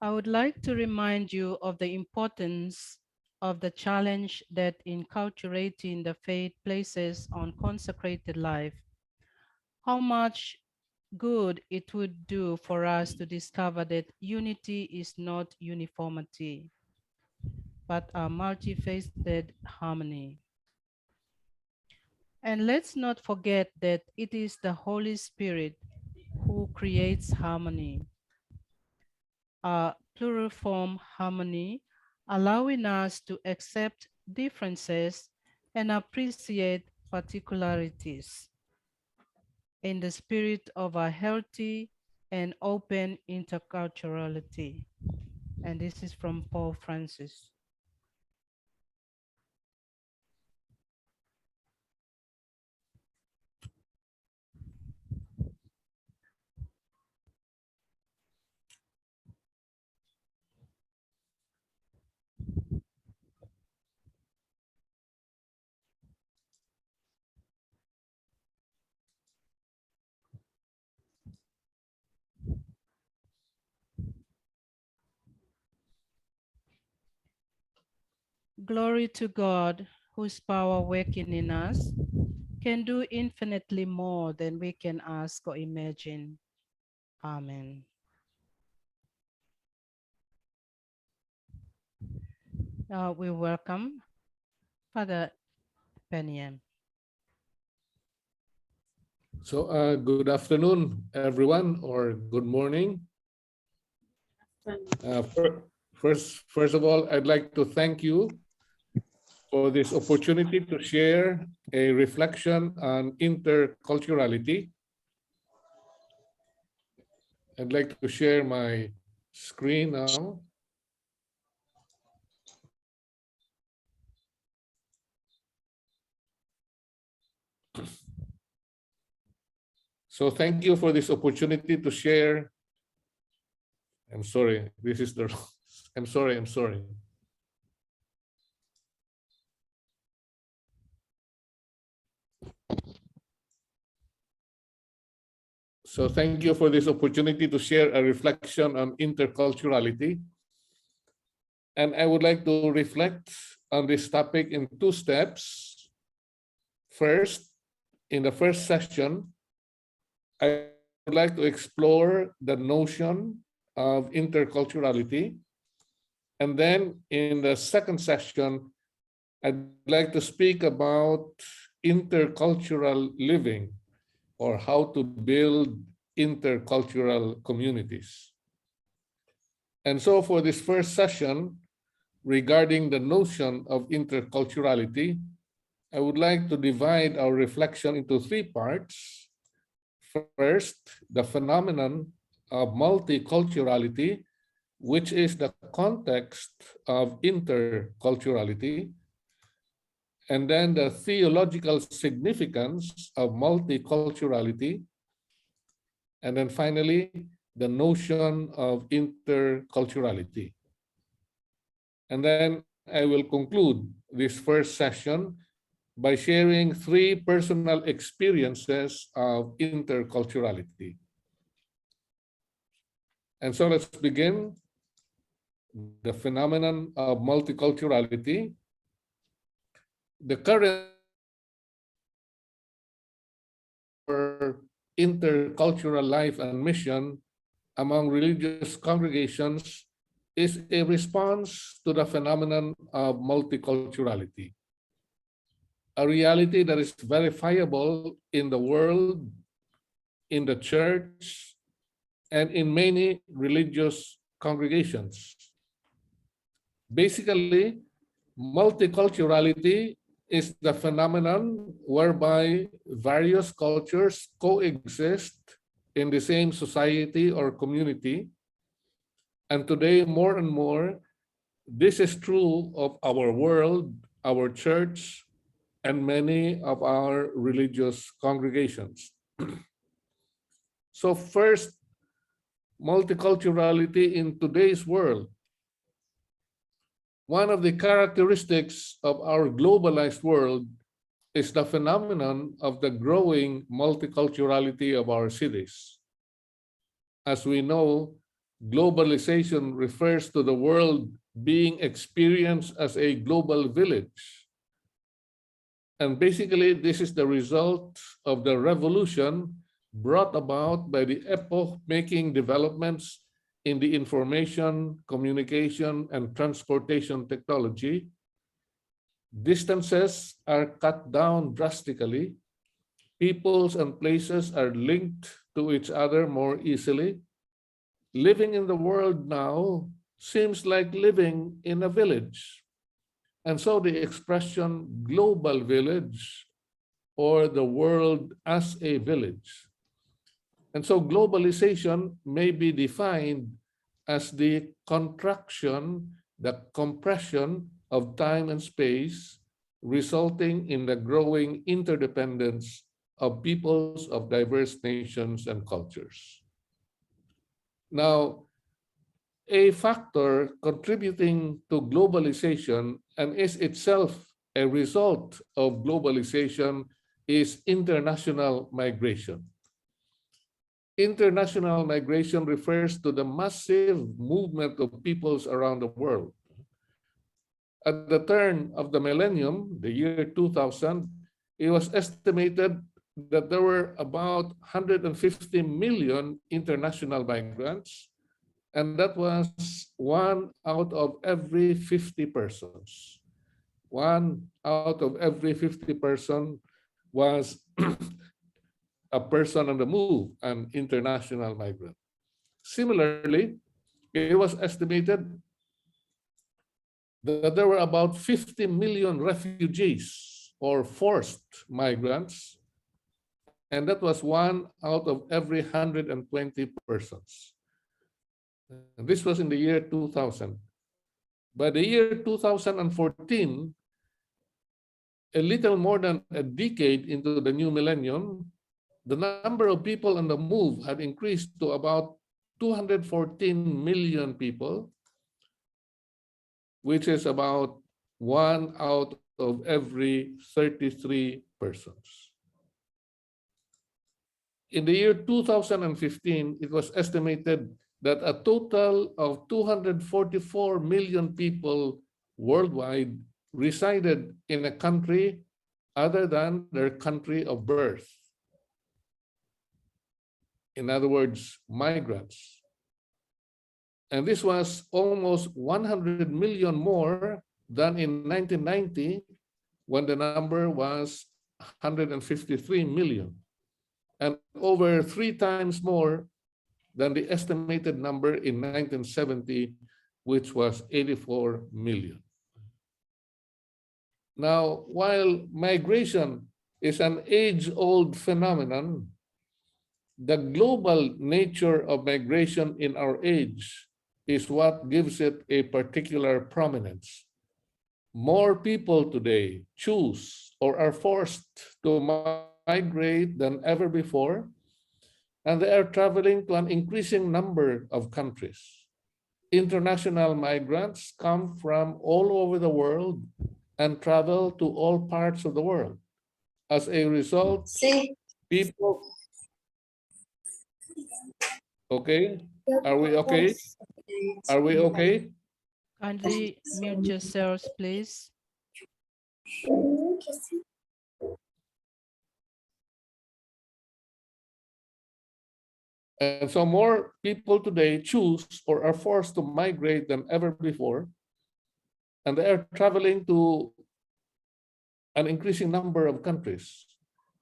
I would like to remind you of the importance of the challenge that inculturating the faith places on consecrated life. How much good it would do for us to discover that unity is not uniformity, but a multifaceted harmony. And let's not forget that it is the Holy Spirit who creates harmony, a pluriform harmony, allowing us to accept differences and appreciate particularities in the spirit of a healthy and open interculturality. And this is from Pope Francis. Glory to God, whose power working in us can do infinitely more than we can ask or imagine. Amen. We welcome Father Pernia. So good afternoon, everyone, or good morning. First of all, I'd like to thank you for this opportunity to share a reflection on interculturality. I'd like to share my screen now. So thank you for this opportunity to share. I'm sorry, this is the, I'm sorry. So thank you for this opportunity to share a reflection on interculturality. And I would like to reflect on this topic in two steps. First, in the first session, I would like to explore the notion of interculturality. And then in the second session, I'd like to speak about intercultural living, or how to build intercultural communities. And so for this first session, regarding the notion of interculturality, I would like to divide our reflection into three parts. First, the phenomenon of multiculturality, which is the context of interculturality, and then the theological significance of multiculturality, and then finally, the notion of interculturality. And then I will conclude this first session by sharing three personal experiences of interculturality. And so let's begin. The phenomenon of multiculturality. The current intercultural life and mission among religious congregations is a response to the phenomenon of multiculturality, a reality that is verifiable in the world, in the church, and in many religious congregations. Basically, multiculturality is the phenomenon whereby various cultures coexist in the same society or community. And today, more and more, this is true of our world, our church, and many of our religious congregations. So first, multiculturality in today's world. One of the characteristics of our globalized world is the phenomenon of the growing multiculturality of our cities. As we know, Globalization refers to the world being experienced as a global village. And basically, this is the result of the revolution brought about by the epoch-making developments in the information, communication, and transportation technology. Distances are cut down drastically. Peoples and places are linked to each other more easily. Living in the world now seems like living in a village. And so the expression global village or the world as a village. And so globalization may be defined as the contraction, the compression of time and space, resulting in the growing interdependence of peoples of diverse nations and cultures. Now, a factor contributing to globalization and is itself a result of globalization is international migration. International migration refers to the massive movement of peoples around the world. At the turn of the millennium, the year 2000, it was estimated that there were about 150 million international migrants, and that was 1 out of every 50 persons. 1 out of every 50 person was a person on the move, an international migrant. Similarly, it was estimated that there were about 50 million refugees or forced migrants, and that was 1 out of every 120 persons. And this was in the year 2000. By the year 2014, a little more than a decade into the new millennium, the number of people on the move had increased to about 214 million people, which is about 1 out of every 33 persons. In the year 2015, it was estimated that a total of 244 million people worldwide resided in a country other than their country of birth. In other words, migrants. And this was almost 100 million more than in 1990, when the number was 153 million, and over 3 times more than the estimated number in 1970, which was 84 million. Now, while migration is an age-old phenomenon, the global nature of migration in our age is what gives it a particular prominence. More people today choose or are forced to migrate than ever before, and they are traveling to an increasing number of countries. International migrants come from all over the world and travel to all parts of the world. As a result, people... Okay? Are we okay? Are we okay? Kindly mute yourselves, please. And so more people today choose or are forced to migrate than ever before, and they are traveling to an increasing number of countries.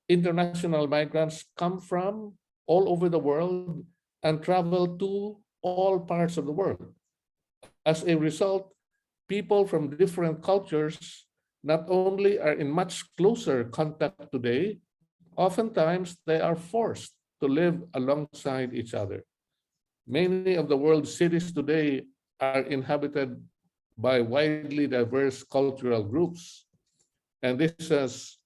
International migrants come from all over the world and travel to all parts of the world. As a result, people from different cultures not only are in much closer contact today, oftentimes they are forced to live alongside each other. Many of the world's cities today are inhabited by widely diverse cultural groups, and this has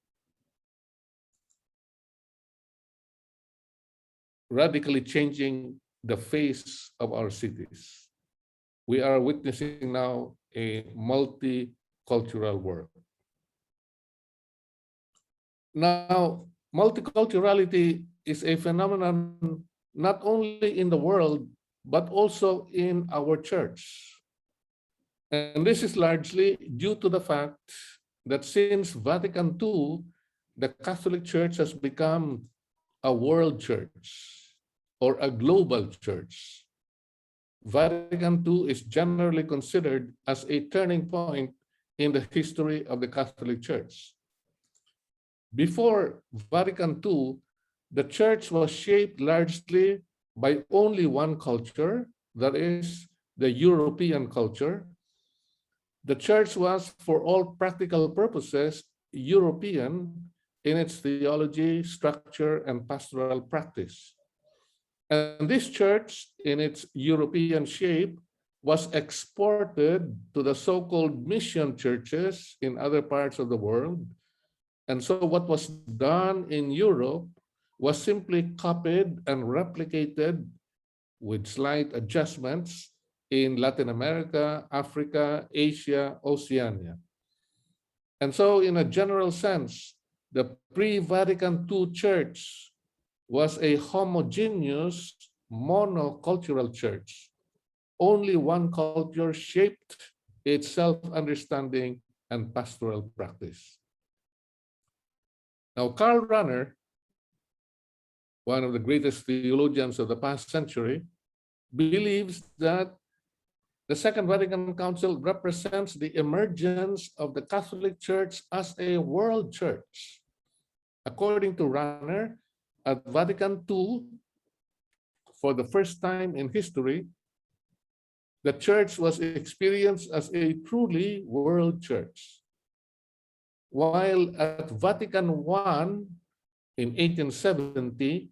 radically changing the face of our cities. We are witnessing now a multicultural world. Now, multiculturality is a phenomenon not only in the world, but also in our church. And this is largely due to the fact that since Vatican II, the Catholic Church has become a world church or a global church. Vatican II is generally considered as a turning point in the history of the Catholic Church. Before Vatican II, the church was shaped largely by only one culture, that is, the European culture. The church was, for all practical purposes, European in its theology, structure, and pastoral practice. And this church, in its European shape, was exported to the so-called mission churches in other parts of the world. And so what was done in Europe was simply copied and replicated with slight adjustments in Latin America, Africa, Asia, Oceania. And so in a general sense, the pre-Vatican II church was a homogeneous monocultural church. Only one culture shaped its self-understanding and pastoral practice. Now, Karl Rahner, one of the greatest theologians of the past century, believes that the Second Vatican Council represents the emergence of the Catholic Church as a world church. According to Rahner, at Vatican II, for the first time in history, the church was experienced as a truly world church. While at Vatican I in 1870,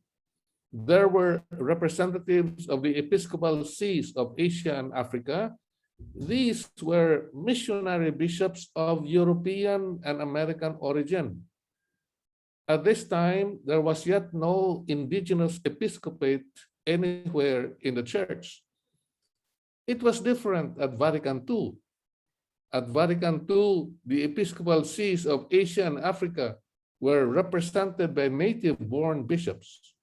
there were representatives of the episcopal sees of Asia and Africa. These were missionary bishops of European and American origin. At this time, there was yet no indigenous episcopate anywhere in the church. It was different at Vatican II. At Vatican II, the episcopal sees of Asia and Africa were represented by native-born bishops.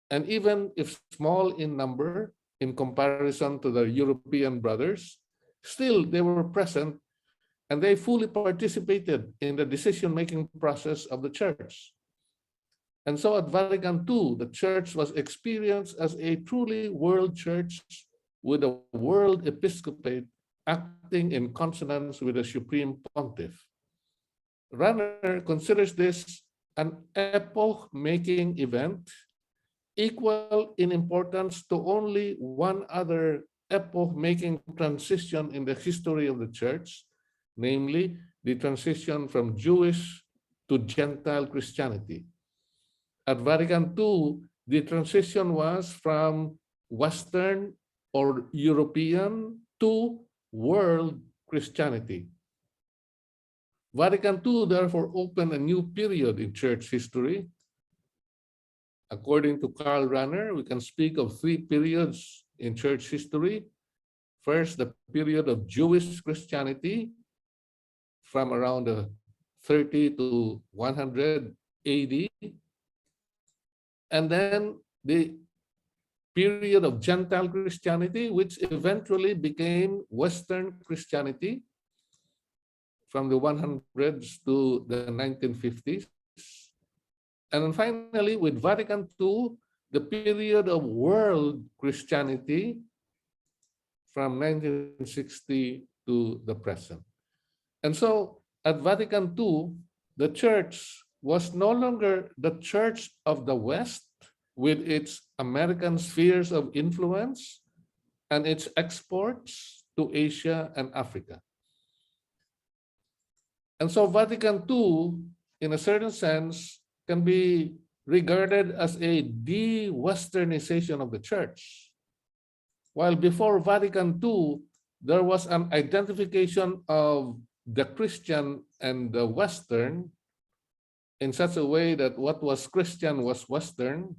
And even if small in number in comparison to the European brothers, still they were present and they fully participated in the decision-making process of the church. And so at Vatican II, the church was experienced as a truly world church with a world episcopate acting in consonance with the supreme pontiff. Rahner considers this an epoch-making event equal in importance to only one other epoch-making transition in the history of the church, namely the transition from Jewish to Gentile Christianity. At Vatican II, the transition was from Western or European to world Christianity. Vatican II therefore opened a new period in church history. According to Karl Rahner, we can speak of three periods in church history. First, the period of Jewish Christianity from around 30 to 100 AD. And then the period of Gentile Christianity, which eventually became Western Christianity from the 100s to the 1950s. And then finally, with Vatican II, the period of world Christianity from 1960 to the present. And so at Vatican II, the church was no longer the church of the West with its American spheres of influence and its exports to Asia and Africa. And so Vatican II, in a certain sense, can be regarded as a de-Westernization of the church. While before Vatican II, there was an identification of the Christian and the Western in such a way that what was Christian was Western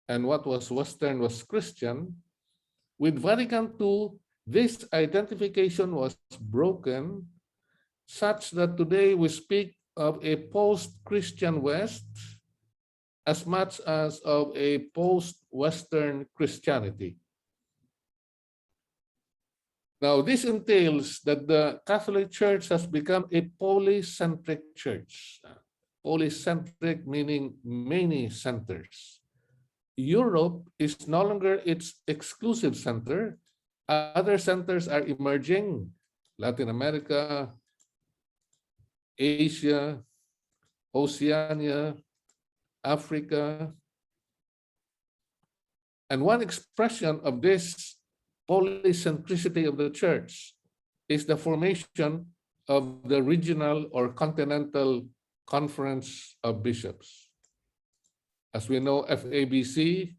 and what was Western was Christian. With Vatican II, this identification was broken such that today we speak of a post-Christian West as much as of a post-Western Christianity. Now, this entails that the Catholic Church has become a polycentric church. Polycentric meaning many centers. Europe is no longer its exclusive center. Other centers are emerging: Latin America, Asia, Oceania, Africa. And one expression of this polycentricity of the church is the formation of the regional or continental conference of bishops. As we know, FABC,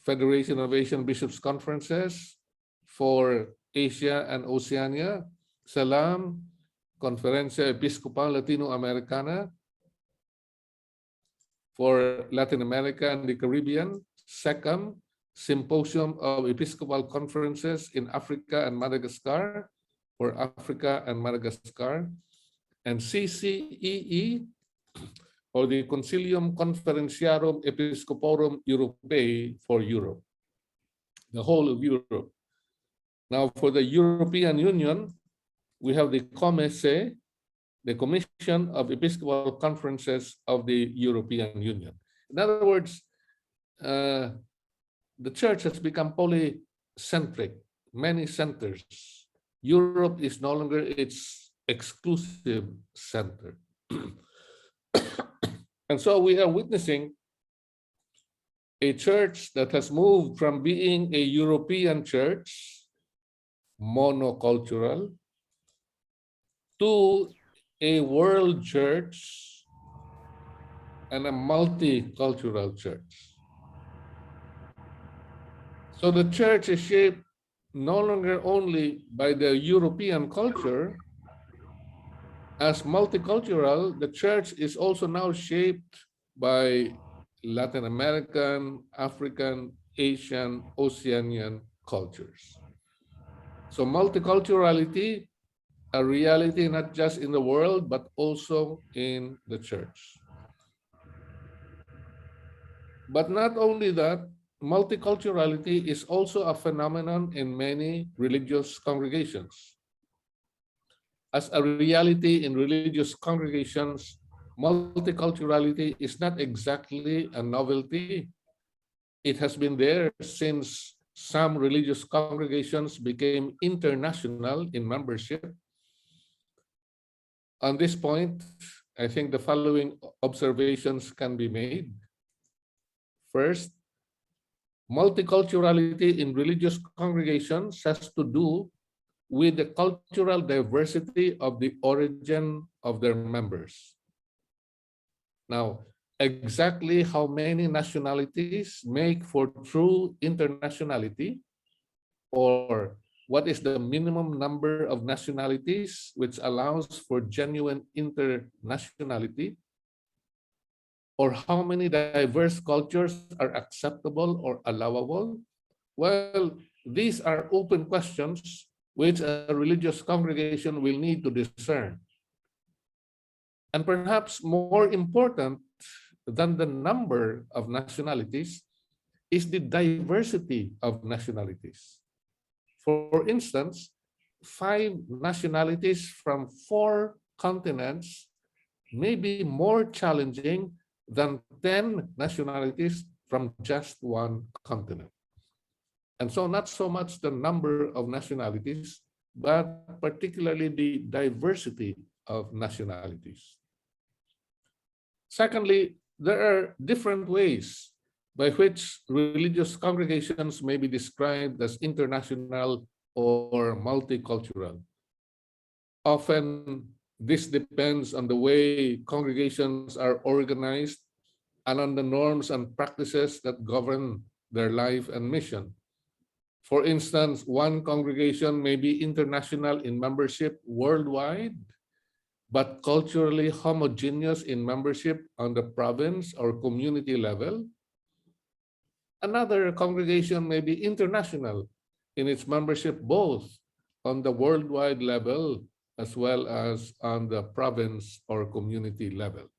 Federation of Asian Bishops' Conferences, for Asia and Oceania, SALAM, Conferencia Episcopal Latinoamericana, for Latin America and the Caribbean, SECAM, Symposium of Episcopal Conferences in Africa and Madagascar, for Africa and Madagascar, and CCEE, or the Concilium Conferentiarum Episcoporum Europae for Europe, the whole of Europe. Now, for the European Union, we have the COMECE, the Commission of Episcopal Conferences of the European Union. In other words, the church has become polycentric, many centers. Europe is no longer its exclusive center. And so we are witnessing a church that has moved from being a European church, monocultural, to a world church and a multicultural church. So the church is shaped no longer only by the European culture. As multicultural, the church is also now shaped by Latin American, African, Asian, Oceanian cultures. So multiculturality, a reality not just in the world, but also in the church. But not only that, multiculturality is also a phenomenon in many religious congregations. As a reality in religious congregations, multiculturality is not exactly a novelty. It has been there since some religious congregations became international in membership. On this point, I think the following observations can be made. First, multiculturality in religious congregations has to do with the cultural diversity of the origin of their members. Now, exactly how many nationalities make for true internationality, or what is the minimum number of nationalities which allows for genuine internationality, or how many diverse cultures are acceptable or allowable? Well, these are open questions which a religious congregation will need to discern. And perhaps more important than the number of nationalities is the diversity of nationalities. For instance, 5 nationalities from 4 continents may be more challenging than 10 nationalities from just 1 continent. And so not so much the number of nationalities, but particularly the diversity of nationalities. Secondly, there are different ways by which religious congregations may be described as international or multicultural. Often, this depends on the way congregations are organized and on the norms and practices that govern their life and mission. For instance, one congregation may be international in membership worldwide, but culturally homogeneous in membership on the province or community level. Another congregation may be international in its membership both on the worldwide level as well as on the province or community level.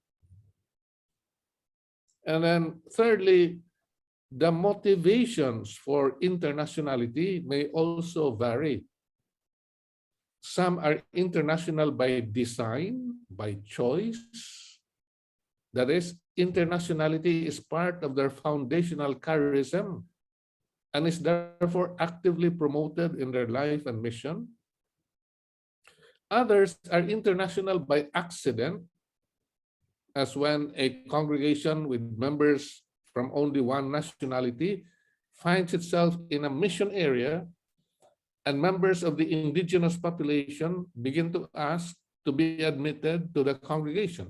And then thirdly, the motivations for internationality may also vary. Some are international by design, by choice. That is, internationality is part of their foundational charism and is therefore actively promoted in their life and mission. Others are international by accident, as when a congregation with members from only one nationality finds itself in a mission area, and members of the indigenous population begin to ask to be admitted to the congregation.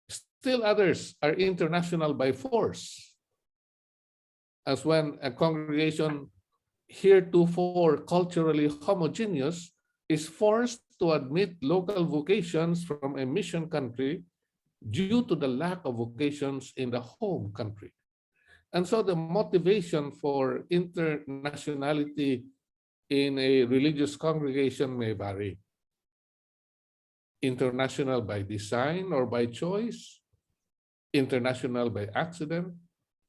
Still others are international by force, as when a congregation heretofore culturally homogeneous is forced to admit local vocations from a mission country due to the lack of vocations in the home country. And so the motivation for internationality in a religious congregation may vary. International by design or by choice, international by accident,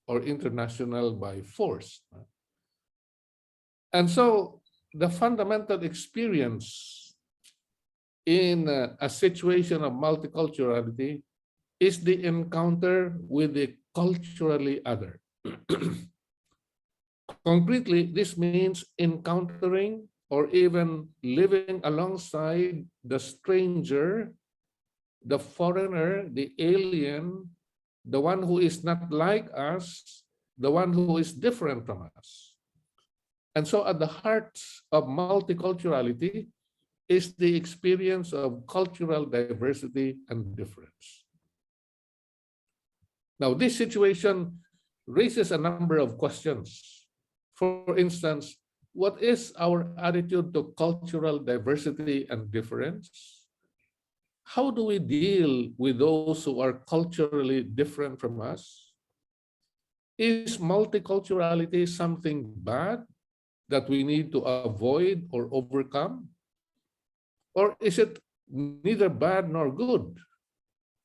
or international by force. And so the fundamental experience in a situation of multiculturality is the encounter with the culturally other. Concretely, this means encountering or even living alongside the stranger, the foreigner, the alien, the one who is not like us, the one who is different from us. And so at the heart of multiculturality is the experience of cultural diversity and difference. Now, this situation raises a number of questions. For instance, what is our attitude to cultural diversity and difference? How do we deal with those who are culturally different from us? Is multiculturality something bad that we need to avoid or overcome? Or is it neither bad nor good?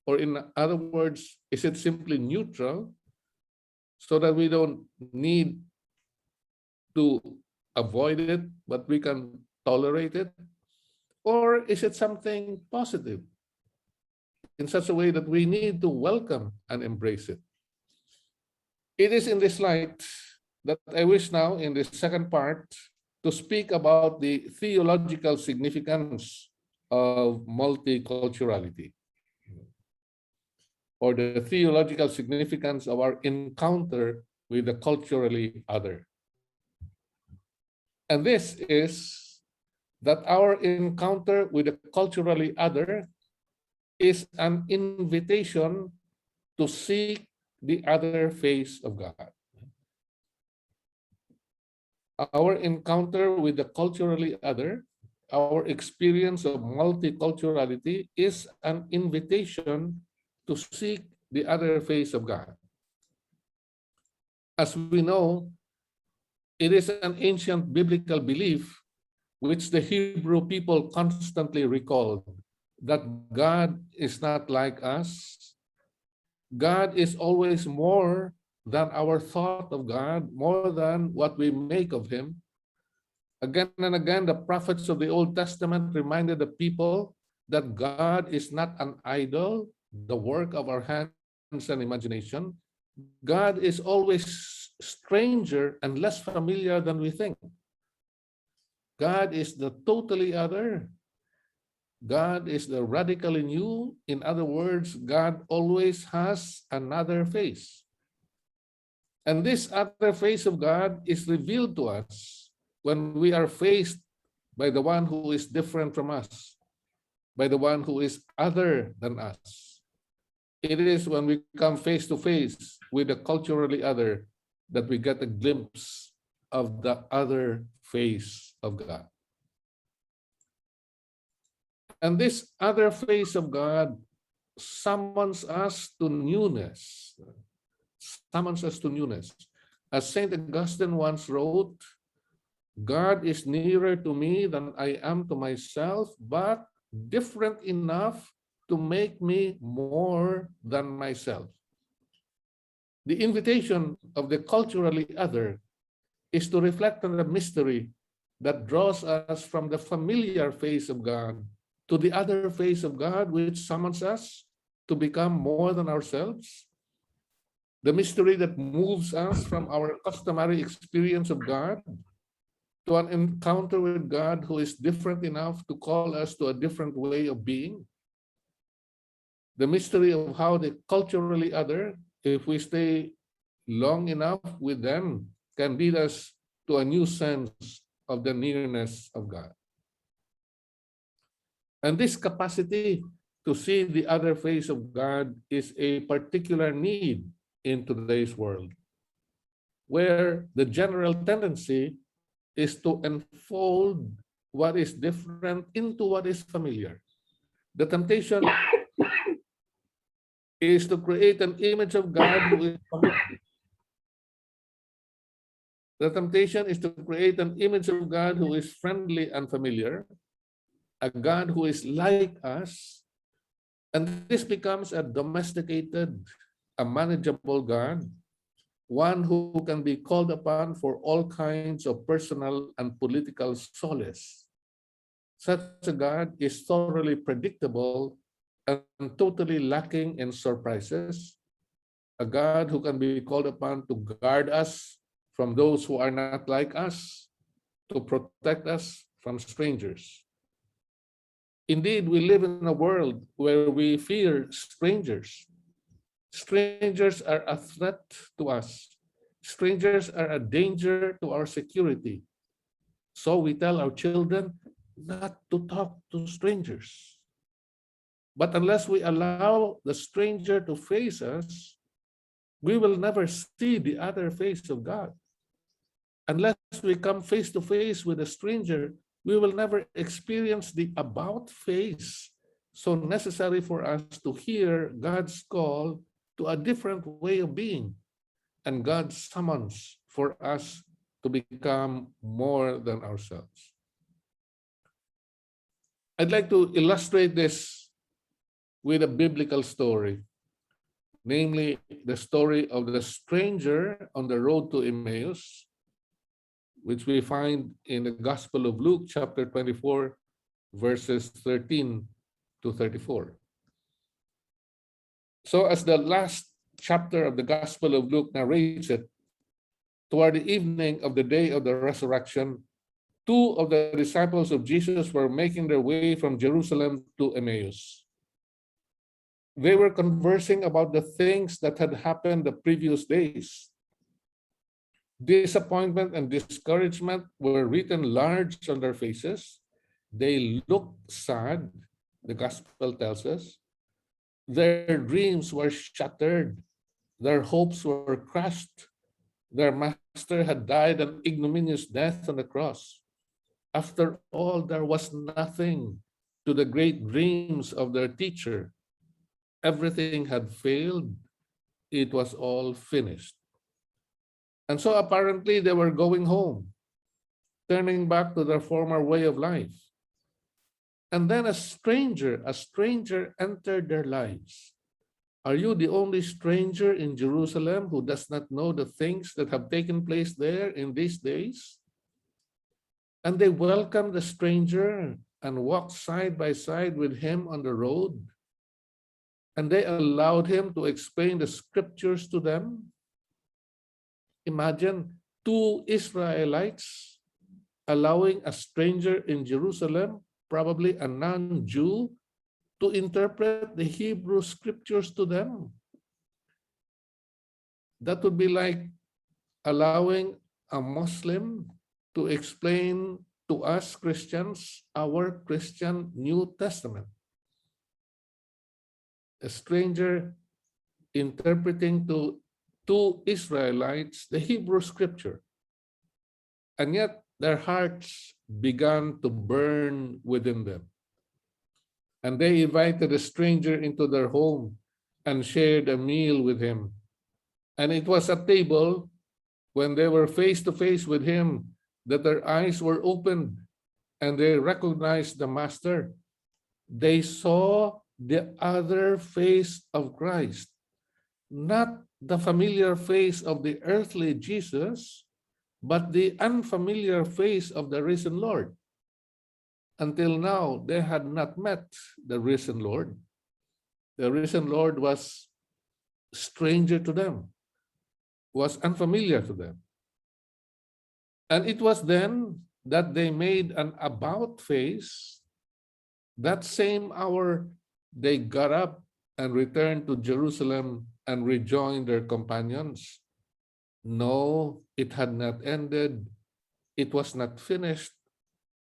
Or in other words, is it simply neutral so that we don't need to avoid it, but we can tolerate it? Or is it something positive in such a way that we need to welcome and embrace it? It is in this light that I wish now, in the second part, to speak about the theological significance of multiculturality, or the theological significance of our encounter with the culturally other. And this is that our encounter with the culturally other is an invitation to seek the other face of God. Our encounter with the culturally other, our experience of multiculturality, is an invitation to seek the other face of God. As we know, it is an ancient biblical belief which the Hebrew people constantly recalled, that God is not like us. God is always more than our thought of God, more than what we make of him. Again and again, the prophets of the Old Testament reminded the people that God is not an idol, the work of our hands and imagination. God is always stranger and less familiar than we think. God is the totally other. God is the radically new. In other words, God always has another face. And this other face of God is revealed to us when we are faced by the one who is different from us, by the one who is other than us. It is when we come face to face with the culturally other that we get a glimpse of the other face of God. And this other face of God summons us to newness. Summons us to newness. As St. Augustine once wrote, God is nearer to me than I am to myself, but different enough to make me more than myself. The invitation of the culturally other is to reflect on the mystery that draws us from the familiar face of God to the other face of God, which summons us to become more than ourselves. The mystery that moves us from our customary experience of God to an encounter with God who is different enough to call us to a different way of being. The mystery of how the culturally other, if we stay long enough with them, can lead us to a new sense of the nearness of God. And this capacity to see the other face of God is a particular need in today's world, where the general tendency is to enfold what is different into what is familiar. The temptation is to create an image of God who is familiar. The temptation is to create an image of God who is friendly and familiar, a God who is like us, and this becomes a domesticated, a manageable God, one who can be called upon for all kinds of personal and political solace. Such a God is thoroughly predictable and totally lacking in surprises, a God who can be called upon to guard us from those who are not like us, to protect us from strangers. Indeed, we live in a world where we fear strangers. Strangers are a threat to us. Strangers are a danger to our security. So we tell our children not to talk to strangers. But unless we allow the stranger to face us, we will never see the other face of God. Unless we come face to face with a stranger, we will never experience the about face so necessary for us to hear God's call to a different way of being and God's summons for us to become more than ourselves. I'd like to illustrate this with a biblical story, namely the story of the stranger on the road to Emmaus, which we find in the Gospel of Luke, chapter 24, verses 13 to 34. So as the last chapter of the Gospel of Luke narrates it, toward the evening of the day of the resurrection, two of the disciples of Jesus were making their way from Jerusalem to Emmaus. They were conversing about the things that had happened the previous days. Disappointment and discouragement were written large on their faces. They looked sad, the gospel tells us. Their dreams were shattered. Their hopes were crushed. Their master had died an ignominious death on the cross. After all, there was nothing to the great dreams of their teacher. Everything had failed. It was all finished. And so apparently they were going home, turning back to their former way of life. And then a stranger entered their lives. Are you the only stranger in Jerusalem who does not know the things that have taken place there in these days? And they welcomed the stranger and walked side by side with him on the road. And they allowed him to explain the scriptures to them. Imagine two Israelites allowing a stranger in Jerusalem, probably a non-Jew, to interpret the Hebrew scriptures to them. That would be like allowing a Muslim to explain to us Christians our Christian New Testament. A stranger interpreting to two Israelites the Hebrew scripture. And yet their hearts began to burn within them. And they invited the stranger into their home and shared a meal with him. And it was at table when they were face to face with him that their eyes were opened and they recognized the master. They saw the other face of Christ, not the familiar face of the earthly Jesus, but the unfamiliar face of the risen Lord. Until now, they had not met the risen Lord. The risen Lord was stranger to them, was unfamiliar to them. And it was then that they made an about face. That same hour, they got up and returned to Jerusalem and rejoined their companions. No, it had not ended. It was not finished.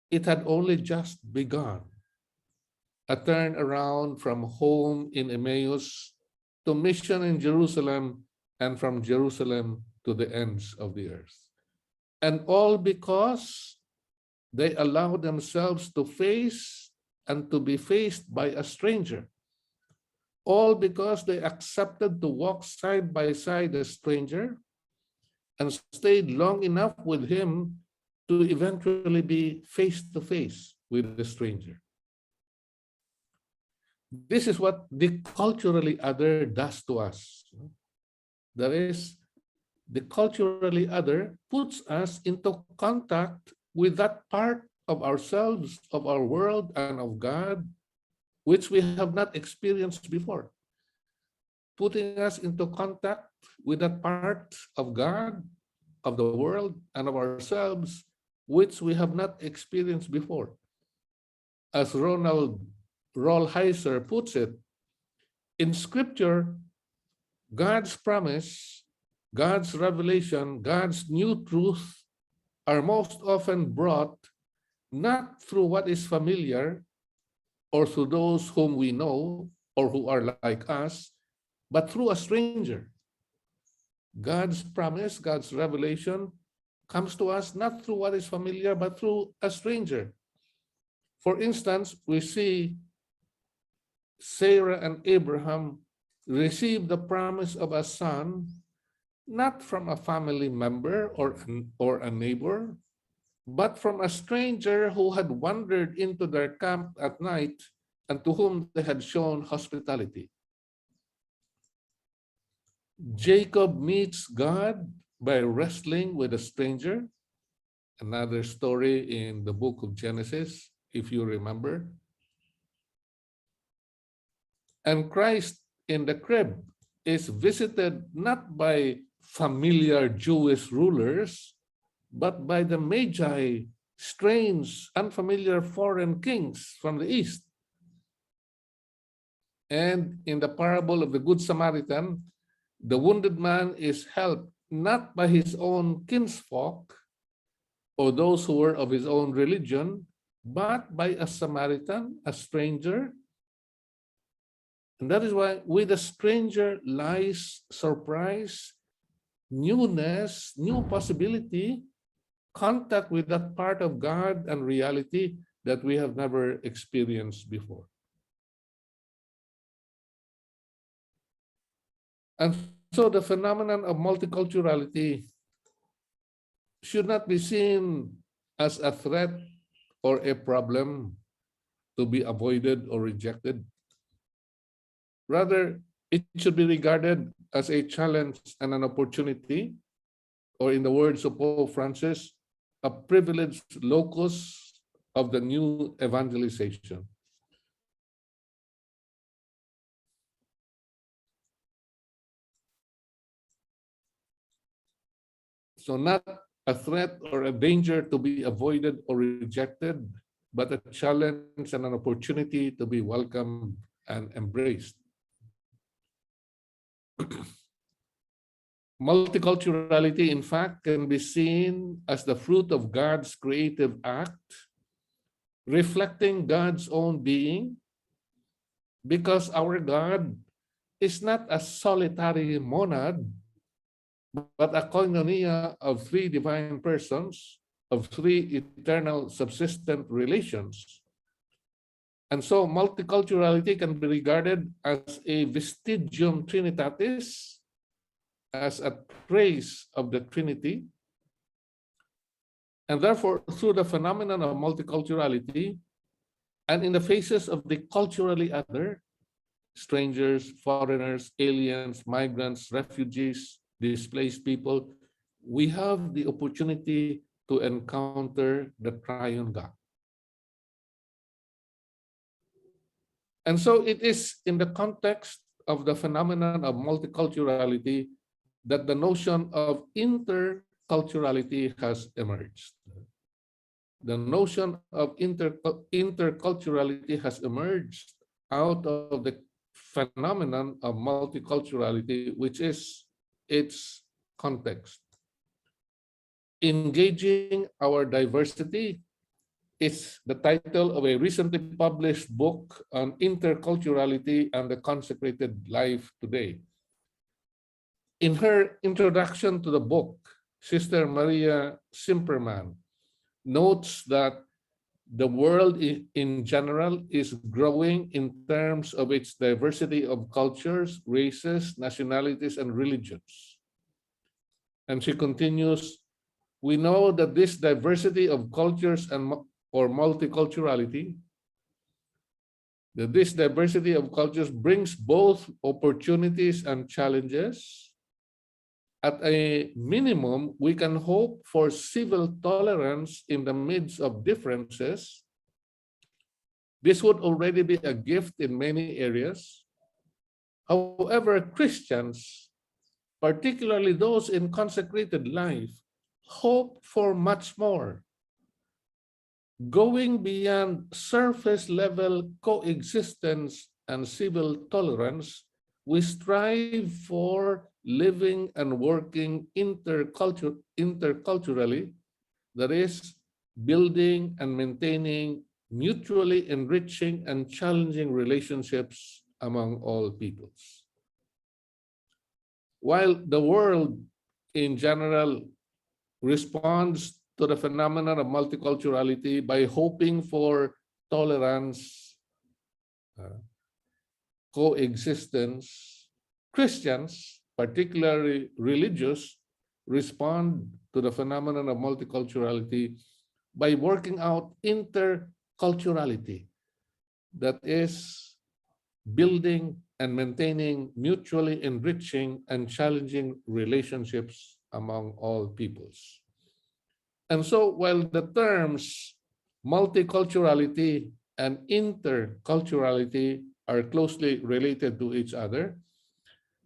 It had only just begun. A turn around from home in Emmaus to mission in Jerusalem, and from Jerusalem to the ends of the earth. And all because they allowed themselves to face and to be faced by a stranger. All because they accepted to walk side by side a stranger and stayed long enough with him to eventually be face to face with the stranger. This is what the culturally other does to us. That is, the culturally other puts us into contact with that part of ourselves, of our world, and of God, which we have not experienced before. Putting us into contact with that part of God, of the world, and of ourselves, which we have not experienced before. As Ronald Rolheiser puts it, in Scripture, God's promise, God's revelation, God's new truth are most often brought not through what is familiar or through those whom we know or who are like us, but through a stranger. God's promise, God's revelation comes to us not through what is familiar, but through a stranger. For instance, we see Sarah and Abraham receive the promise of a son not from a family member or a neighbor, but from a stranger who had wandered into their camp at night and to whom they had shown hospitality. Jacob meets God by wrestling with a stranger, another story in the book of Genesis, if you remember. And Christ in the crib is visited not by familiar Jewish rulers, but by the Magi, strange, unfamiliar foreign kings from the east. And in the parable of the Good Samaritan, the wounded man is helped not by his own kinsfolk or those who were of his own religion, but by a Samaritan, a stranger. And that is why with a stranger lies surprise, newness, new possibility, contact with that part of God and reality that we have never experienced before. And so the phenomenon of multiculturality should not be seen as a threat or a problem to be avoided or rejected. Rather, it should be regarded as a challenge and an opportunity, or in the words of Pope Francis, a privileged locus of the new evangelization. So not a threat or a danger to be avoided or rejected, but a challenge and an opportunity to be welcomed and embraced. Multiculturality, in fact, can be seen as the fruit of God's creative act, reflecting God's own being, because our God is not a solitary monad, but a koinonia of three divine persons, of three eternal subsistent relations. And so multiculturality can be regarded as a vestigium trinitatis, as a trace of the Trinity. And therefore, through the phenomenon of multiculturality, and in the faces of the culturally other, strangers, foreigners, aliens, migrants, refugees, displaced people, we have the opportunity to encounter the triune God. And so it is in the context of the phenomenon of multiculturality that the notion of interculturality has emerged. The notion of interculturality has emerged out of the phenomenon of multiculturality, which is its context. Engaging our diversity is the title of a recently published book on interculturality and the consecrated life today. In her introduction to the book, Sister Maria Simperman notes that the world in general is growing in terms of its diversity of cultures, races, nationalities, and religions. And she continues, we know that this diversity of cultures or multiculturality, that this diversity of cultures brings both opportunities and challenges. At a minimum, we can hope for civil tolerance in the midst of differences. This would already be a gift in many areas. However, Christians, particularly those in consecrated life, hope for much more. Going beyond surface level coexistence and civil tolerance, we strive for living and working interculturally, that is, building and maintaining mutually enriching and challenging relationships among all peoples. While the world in general responds to the phenomenon of multiculturality by hoping for tolerance, coexistence, Christians, particularly religious, respond to the phenomenon of multiculturality by working out interculturality, that is, building and maintaining mutually enriching and challenging relationships among all peoples. And so while the terms multiculturality and interculturality are closely related to each other,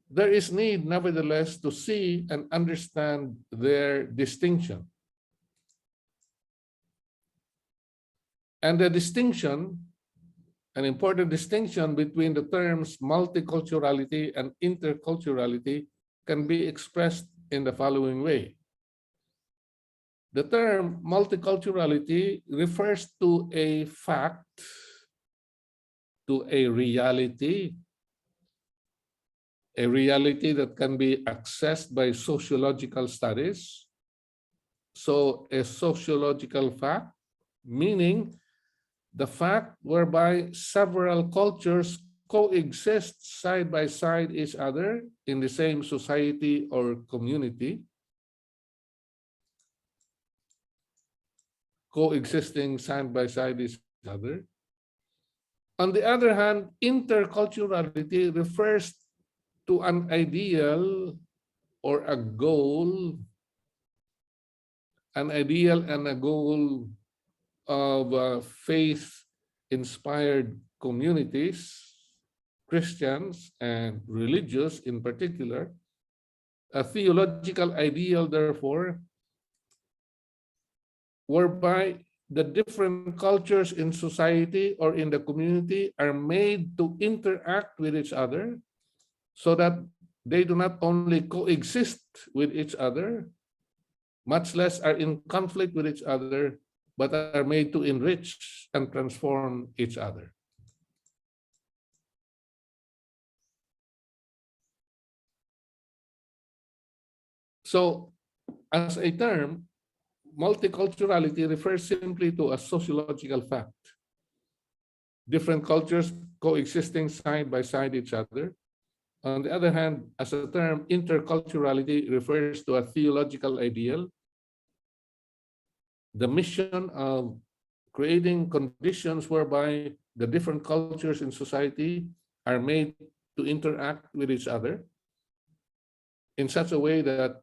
there is need, nevertheless, to see and understand their distinction. And the distinction, an important distinction between the terms multiculturality and interculturality can be expressed in the following way. The term multiculturality refers to a fact, to a reality that can be accessed by sociological studies. So a sociological fact, meaning the fact whereby several cultures coexist side by side each other in the same society or community, coexisting side by side each other. On the other hand, interculturality refers to an ideal or a goal, an ideal and a goal of faith-inspired communities, Christians and religious in particular, a theological ideal, therefore, whereby the different cultures in society or in the community are made to interact with each other so that they do not only coexist with each other, much less are in conflict with each other, but are made to enrich and transform each other. So, as a term, multiculturality refers simply to a sociological fact. Different cultures coexisting side by side each other. On the other hand, as a term, interculturality refers to a theological ideal, the mission of creating conditions whereby the different cultures in society are made to interact with each other in such a way that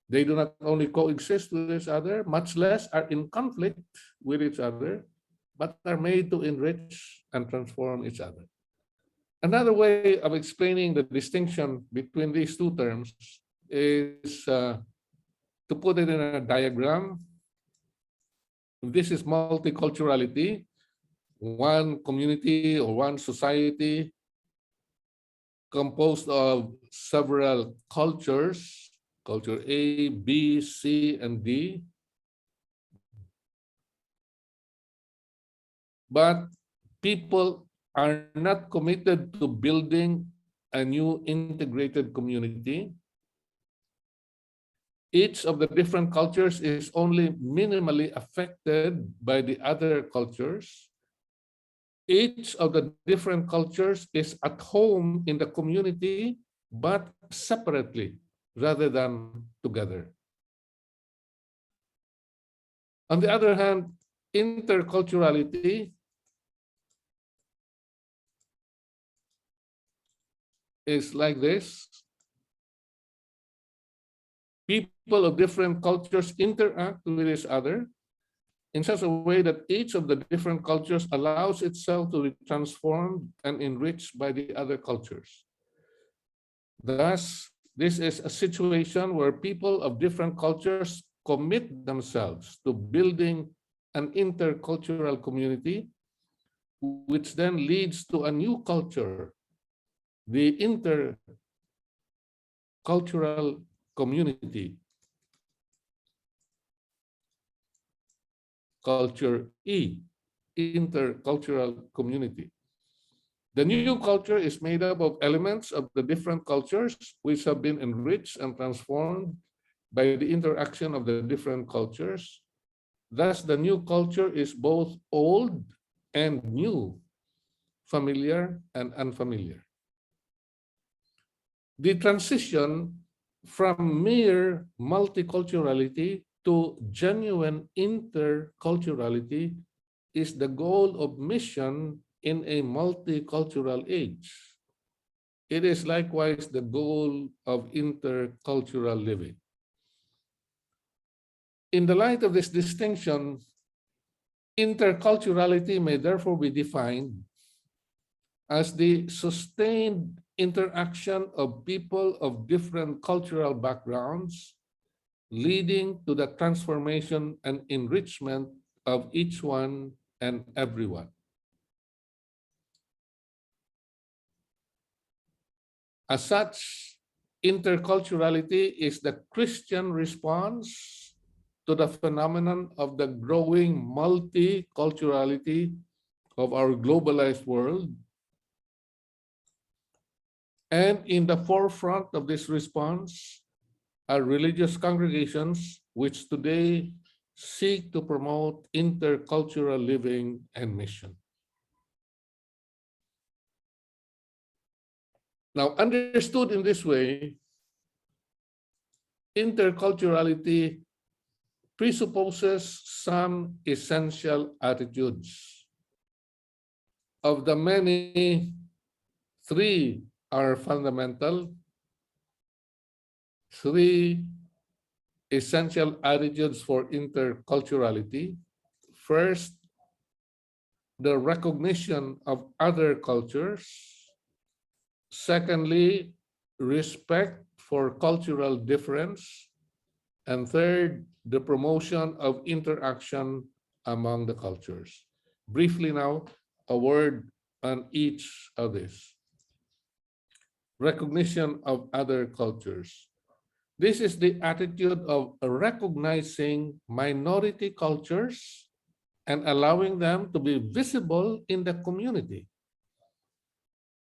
They do not only coexist with each other, much less are in conflict with each other, but are made to enrich and transform each other. Another way of explaining the distinction between these two terms is to put it in a diagram. This is multiculturality, one community or one society composed of several cultures, culture A, B, C, and D. But people are not committed to building a new integrated community. Each of the different cultures is only minimally affected by the other cultures. Each of the different cultures is at home in the community, but separately rather than together. On the other hand, interculturality is like this. People of different cultures interact with each other in such a way that each of the different cultures allows itself to be transformed and enriched by the other cultures. Thus, this is a situation where people of different cultures commit themselves to building an intercultural community, which then leads to a new culture, the intercultural community, culture E, intercultural community. The new culture is made up of elements of the different cultures which have been enriched and transformed by the interaction of the different cultures. Thus, the new culture is both old and new, familiar and unfamiliar. The transition from mere multiculturality to genuine interculturality is the goal of mission in a multicultural age. It is likewise the goal of intercultural living. In the light of this distinction, interculturality may therefore be defined as the sustained interaction of people of different cultural backgrounds, leading to the transformation and enrichment of each one and everyone. As such, interculturality is the Christian response to the phenomenon of the growing multiculturality of our globalized world. And in the forefront of this response are religious congregations which today seek to promote intercultural living and mission. Now, understood in this way, interculturality presupposes some essential attitudes. Of the many, three are fundamental. Three essential attitudes for interculturality. First, the recognition of other cultures. Secondly, respect for cultural difference. And third, the promotion of interaction among the cultures. Briefly now, a word on each of these. Recognition of other cultures. This is the attitude of recognizing minority cultures and allowing them to be visible in the community.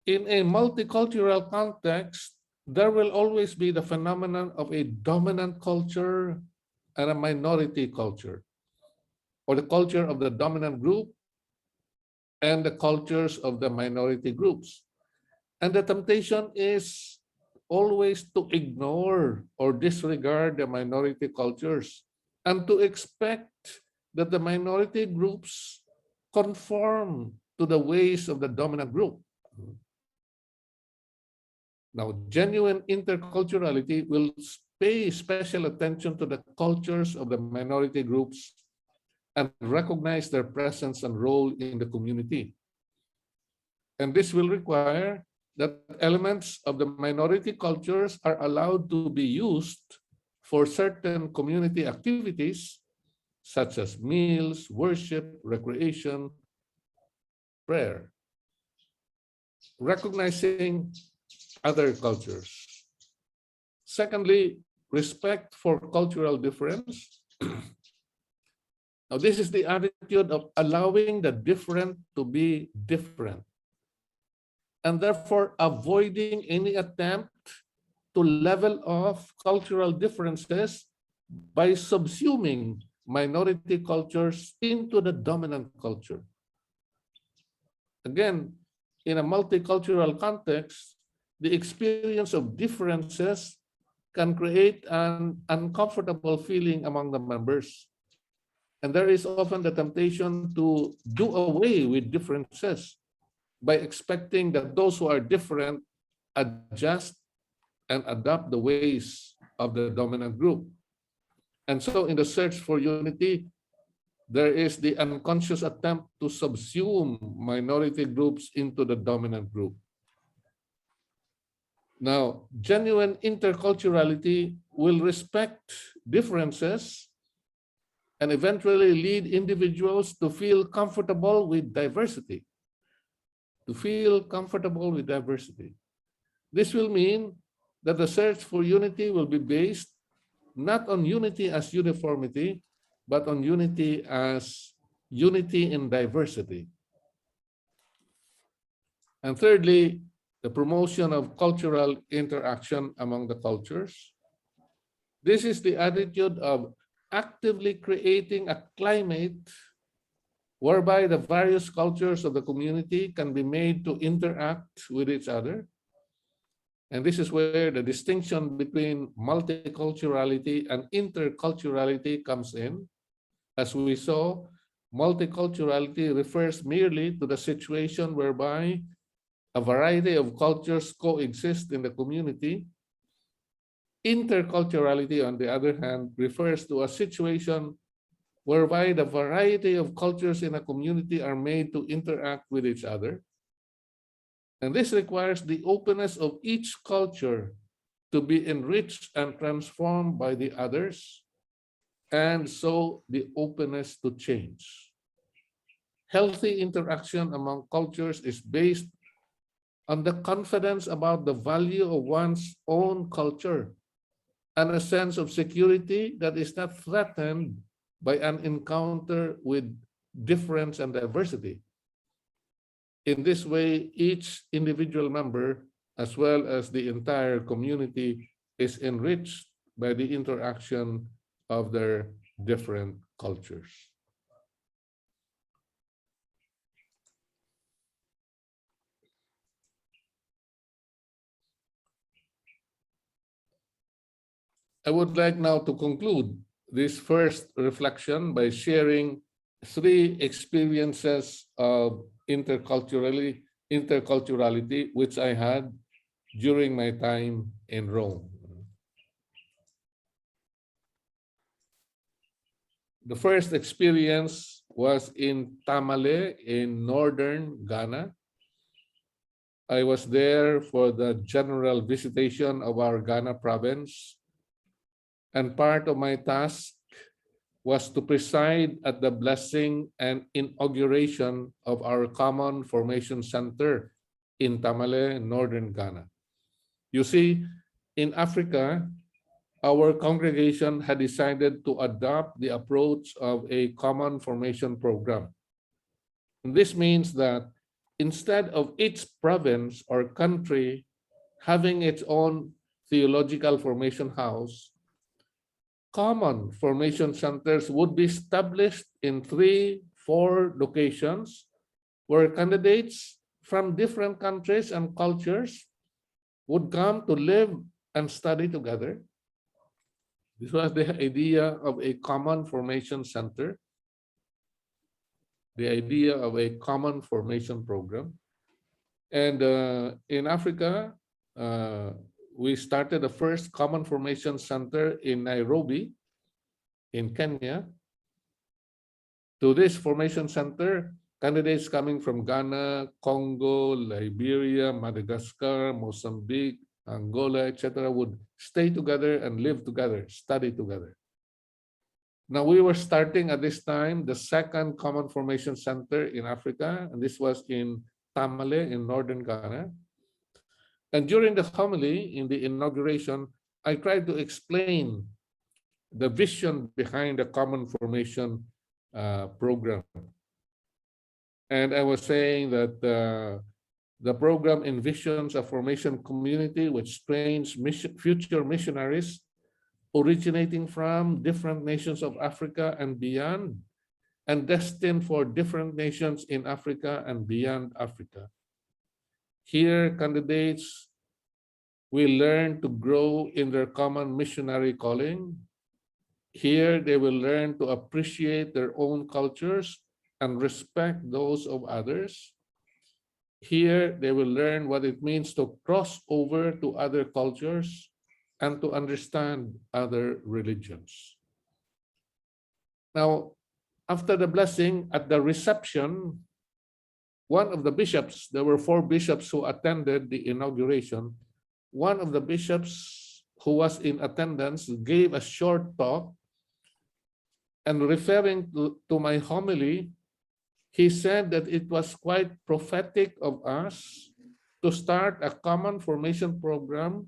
In a multicultural context, there will always be the phenomenon of a dominant culture and a minority culture, or the culture of the dominant group and the cultures of the minority groups. And the temptation is always to ignore or disregard the minority cultures and to expect that the minority groups conform to the ways of the dominant group. Now, genuine interculturality will pay special attention to the cultures of the minority groups and recognize their presence and role in the community. And this will require that elements of the minority cultures are allowed to be used for certain community activities such as meals, worship, recreation, prayer. Recognizing other cultures. Secondly, respect for cultural difference. Now, this is the attitude of allowing the different to be different, and therefore avoiding any attempt to level off cultural differences by subsuming minority cultures into the dominant culture. Again, in a multicultural context, the experience of differences can create an uncomfortable feeling among the members. And there is often the temptation to do away with differences by expecting that those who are different adjust and adopt the ways of the dominant group. And so in the search for unity, there is the unconscious attempt to subsume minority groups into the dominant group. Now, genuine interculturality will respect differences and eventually lead individuals to feel comfortable with diversity. To feel comfortable with diversity. This will mean that the search for unity will be based not on unity as uniformity, but on unity as unity in diversity. And thirdly, the promotion of cultural interaction among the cultures. This is the attitude of actively creating a climate whereby the various cultures of the community can be made to interact with each other. And this is where the distinction between multiculturality and interculturality comes in. As we saw, multiculturality refers merely to the situation whereby a variety of cultures coexist in the community. Interculturality, on the other hand, refers to a situation whereby the variety of cultures in a community are made to interact with each other. And this requires the openness of each culture to be enriched and transformed by the others, and so the openness to change. Healthy interaction among cultures is based on the confidence about the value of one's own culture and a sense of security that is not threatened by an encounter with difference and diversity. In this way, each individual member, as well as the entire community, is enriched by the interaction of their different cultures. I would like now to conclude this first reflection by sharing three experiences of interculturality which I had during my time in Rome. The first experience was in Tamale in northern Ghana. I was there for the general visitation of our Ghana province, and part of my task was to preside at the blessing and inauguration of our Common Formation Center in Tamale, northern Ghana. You see, in Africa, our congregation had decided to adopt the approach of a common formation program. And this means that instead of each province or country having its own theological formation house, common formation centers would be established in 3-4 locations where candidates from different countries and cultures would come to live and study together. This was the idea of a common formation center, the idea of a common formation program. And in Africa, we started the first Common Formation Center in Nairobi, in Kenya. To this formation center, candidates coming from Ghana, Congo, Liberia, Madagascar, Mozambique, Angola, etc., would stay together and live together, study together. Now, we were starting at this time the second Common Formation Center in Africa, and this was in Tamale in northern Ghana. And during the homily in the inauguration, I tried to explain the vision behind the Common Formation program. And I was saying that the program envisions a formation community which trains future missionaries originating from different nations of Africa and beyond, and destined for different nations in Africa and beyond Africa. Here, candidates will learn to grow in their common missionary calling. Here, they will learn to appreciate their own cultures and respect those of others. Here, they will learn what it means to cross over to other cultures and to understand other religions. Now, after the blessing, at the reception, one of the bishops, there were 4 bishops who attended the inauguration. One of the bishops who was in attendance gave a short talk, and referring to my homily, he said that it was quite prophetic of us to start a common formation program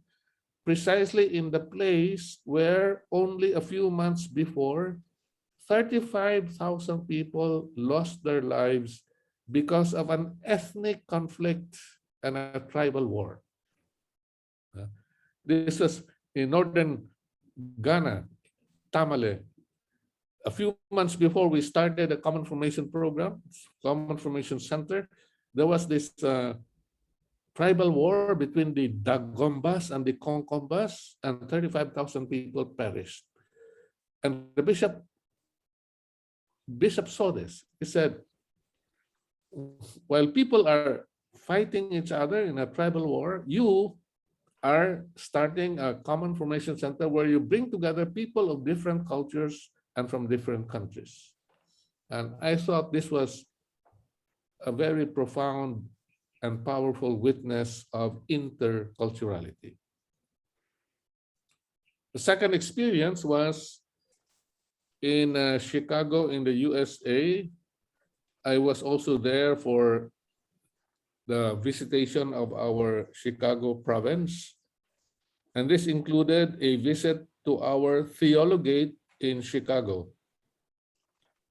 precisely in the place where only a few months before, 35,000 people lost their lives because of an ethnic conflict and a tribal war. This was in northern Ghana, Tamale. A few months before we started a Common Formation program, Common Formation Center, there was this tribal war between the Dagombas and the Konkombas, and 35,000 people perished. And the bishop saw this. He said, while people are fighting each other in a tribal war, you are starting a Common Formation Center where you bring together people of different cultures and from different countries. And I thought this was a very profound and powerful witness of interculturality. The second experience was in Chicago in the USA. I was also there for the visitation of our Chicago province. And this included a visit to our theologate in Chicago.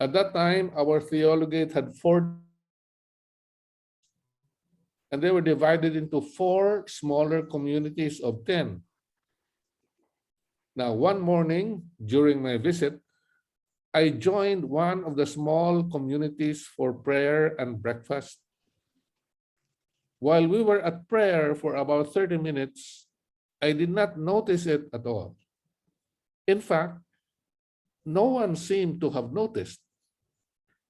At that time, our theologate had 4, and they were divided into 4 smaller communities of 10. Now, one morning during my visit, I joined one of the small communities for prayer and breakfast. While we were at prayer for about 30 minutes, I did not notice it at all. In fact, no one seemed to have noticed.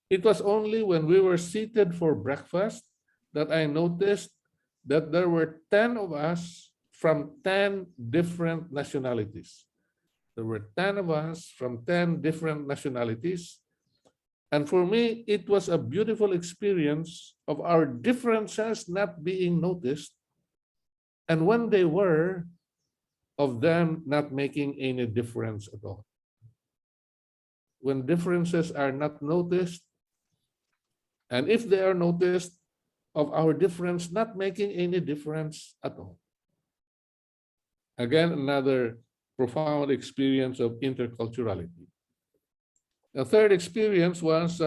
It was only when we were seated for breakfast that I noticed that there were 10 of us from 10 different nationalities. There were 10 of us from 10 different nationalities. And for me, it was a beautiful experience of our differences not being noticed, and when they were, of them not making any difference at all. When differences are not noticed, and if they are noticed, of our difference not making any difference at all. Again, another profound experience of interculturality. The third experience was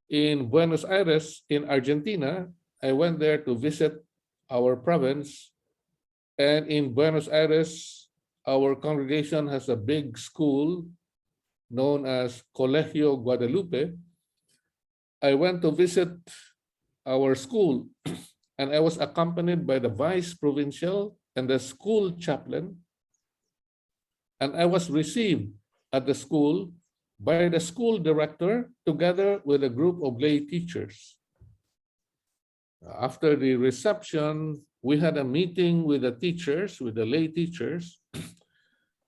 in Buenos Aires in Argentina. I went there to visit our province, and in Buenos Aires, our congregation has a big school known as Colegio Guadalupe. I went to visit our school, and I was accompanied by the vice provincial and the school chaplain, and I was received at the school by the school director together with a group of lay teachers. After the reception, we had a meeting with the teachers, with the lay teachers,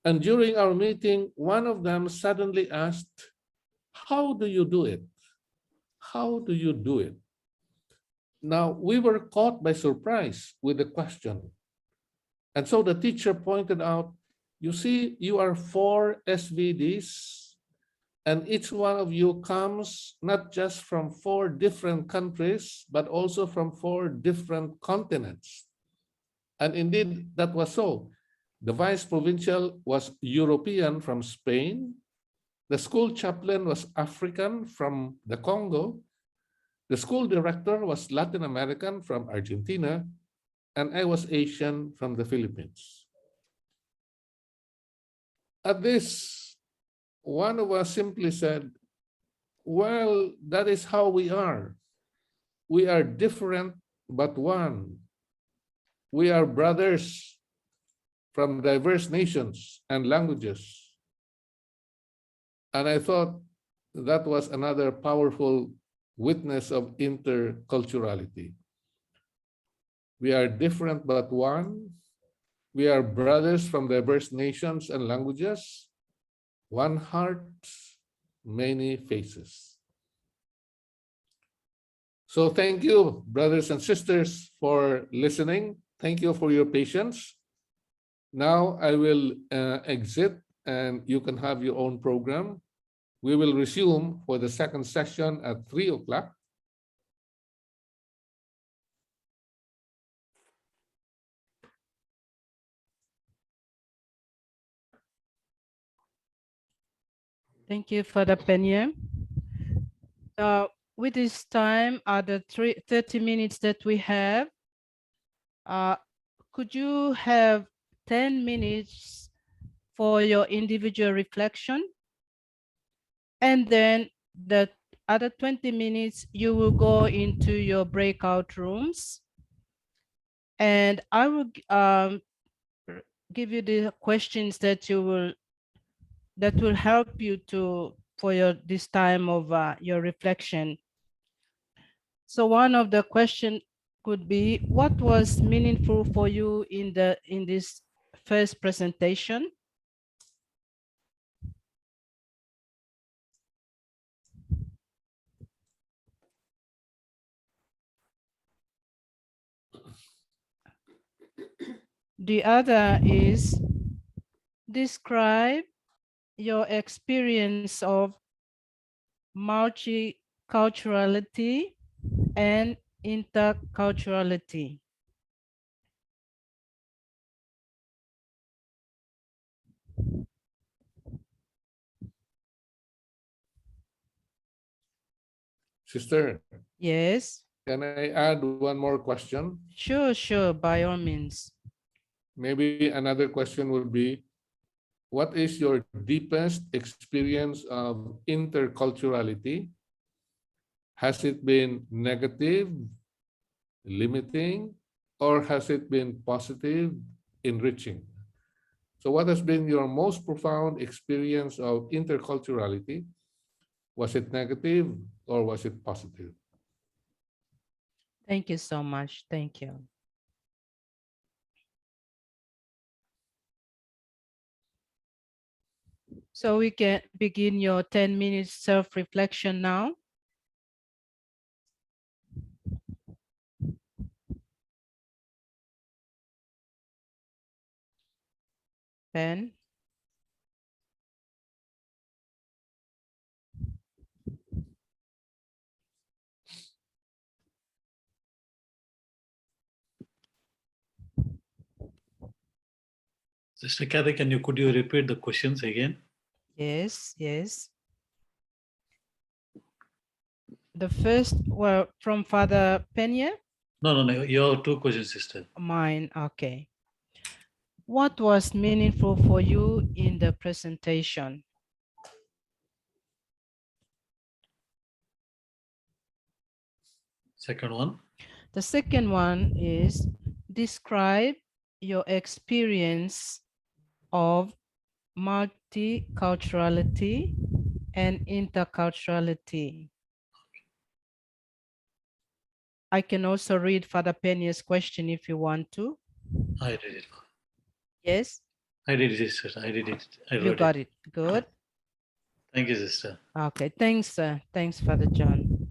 and during our meeting, one of them suddenly asked, "How do you do it? How do you do it?" Now, we were caught by surprise with the question. And so the teacher pointed out, "You see, you are 4 SVDs, and each one of you comes not just from 4 different countries, but also from 4 different continents." And indeed, that was so. The vice provincial was European from Spain. The school chaplain was African from the Congo. The school director was Latin American from Argentina. And I was Asian from the Philippines. At this, one of us simply said, "Well, that is how we are. We are different, but one. We are brothers from diverse nations and languages." And I thought that was another powerful witness of interculturality. We are different but one. We are brothers from diverse nations and languages. One heart, many faces. So thank you, brothers and sisters, for listening. Thank you for your patience. Now I will exit and you can have your own program. We will resume for the second session at 3 o'clock. Thank you, Father Pernia. With this time, the 30 minutes that we have, could you have 10 minutes for your individual reflection? And then the other 20 minutes, you will go into your breakout rooms. And I will give you the questions that will help you for this time of your reflection. So one of the questions could be, what was meaningful for you in this first presentation? The other is, describe your experience of multiculturality and interculturality. Sister. Yes. Can I add one more question? Sure, by all means. Maybe another question would be, what is your deepest experience of interculturality? Has it been negative, limiting, or has it been positive, enriching? So what has been your most profound experience of interculturality? Was it negative or was it positive? Thank you so much. Thank you. So we can begin your 10 minutes self-reflection now. Ben. Sister Kathy, could you repeat the questions again? Yes. The first were from Father Pernia? No. Your 2 questions, sister. Mine, okay. What was meaningful for you in the presentation? Second one? The second one is, describe your experience of multiculturality and interculturality. I can also read Father Pernia's question if you want to. I did it. Yes, I did it, sister. I did it. I you wrote got it. it. Good. Thank you, sister. Okay, thanks. Thanks, Father John.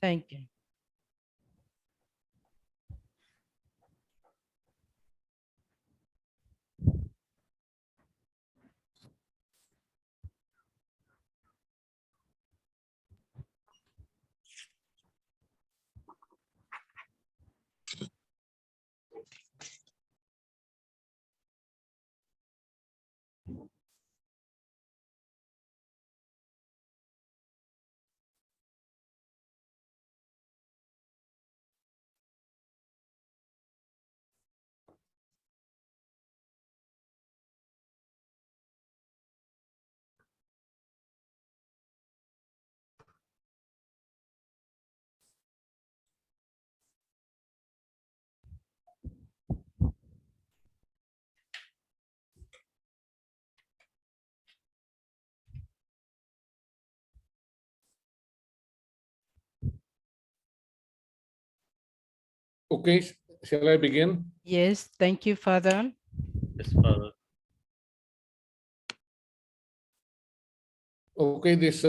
Thank you. Okay, shall I begin? Yes, thank you, Father. Yes, Father. Okay, this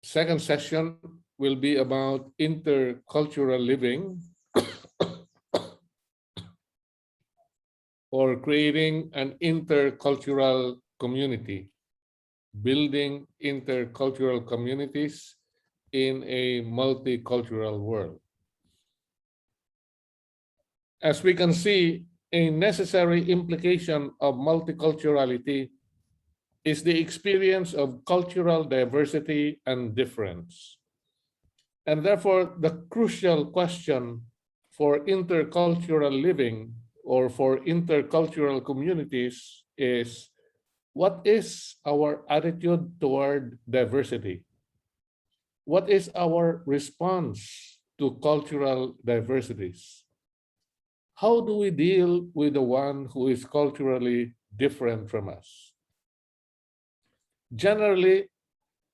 second session will be about intercultural living or creating an intercultural community, building intercultural communities in a multicultural world. As we can see, a necessary implication of multiculturality is the experience of cultural diversity and difference. And therefore, the crucial question for intercultural living or for intercultural communities is, what is our attitude toward diversity? What is our response to cultural diversities? How do we deal with the one who is culturally different from us? Generally,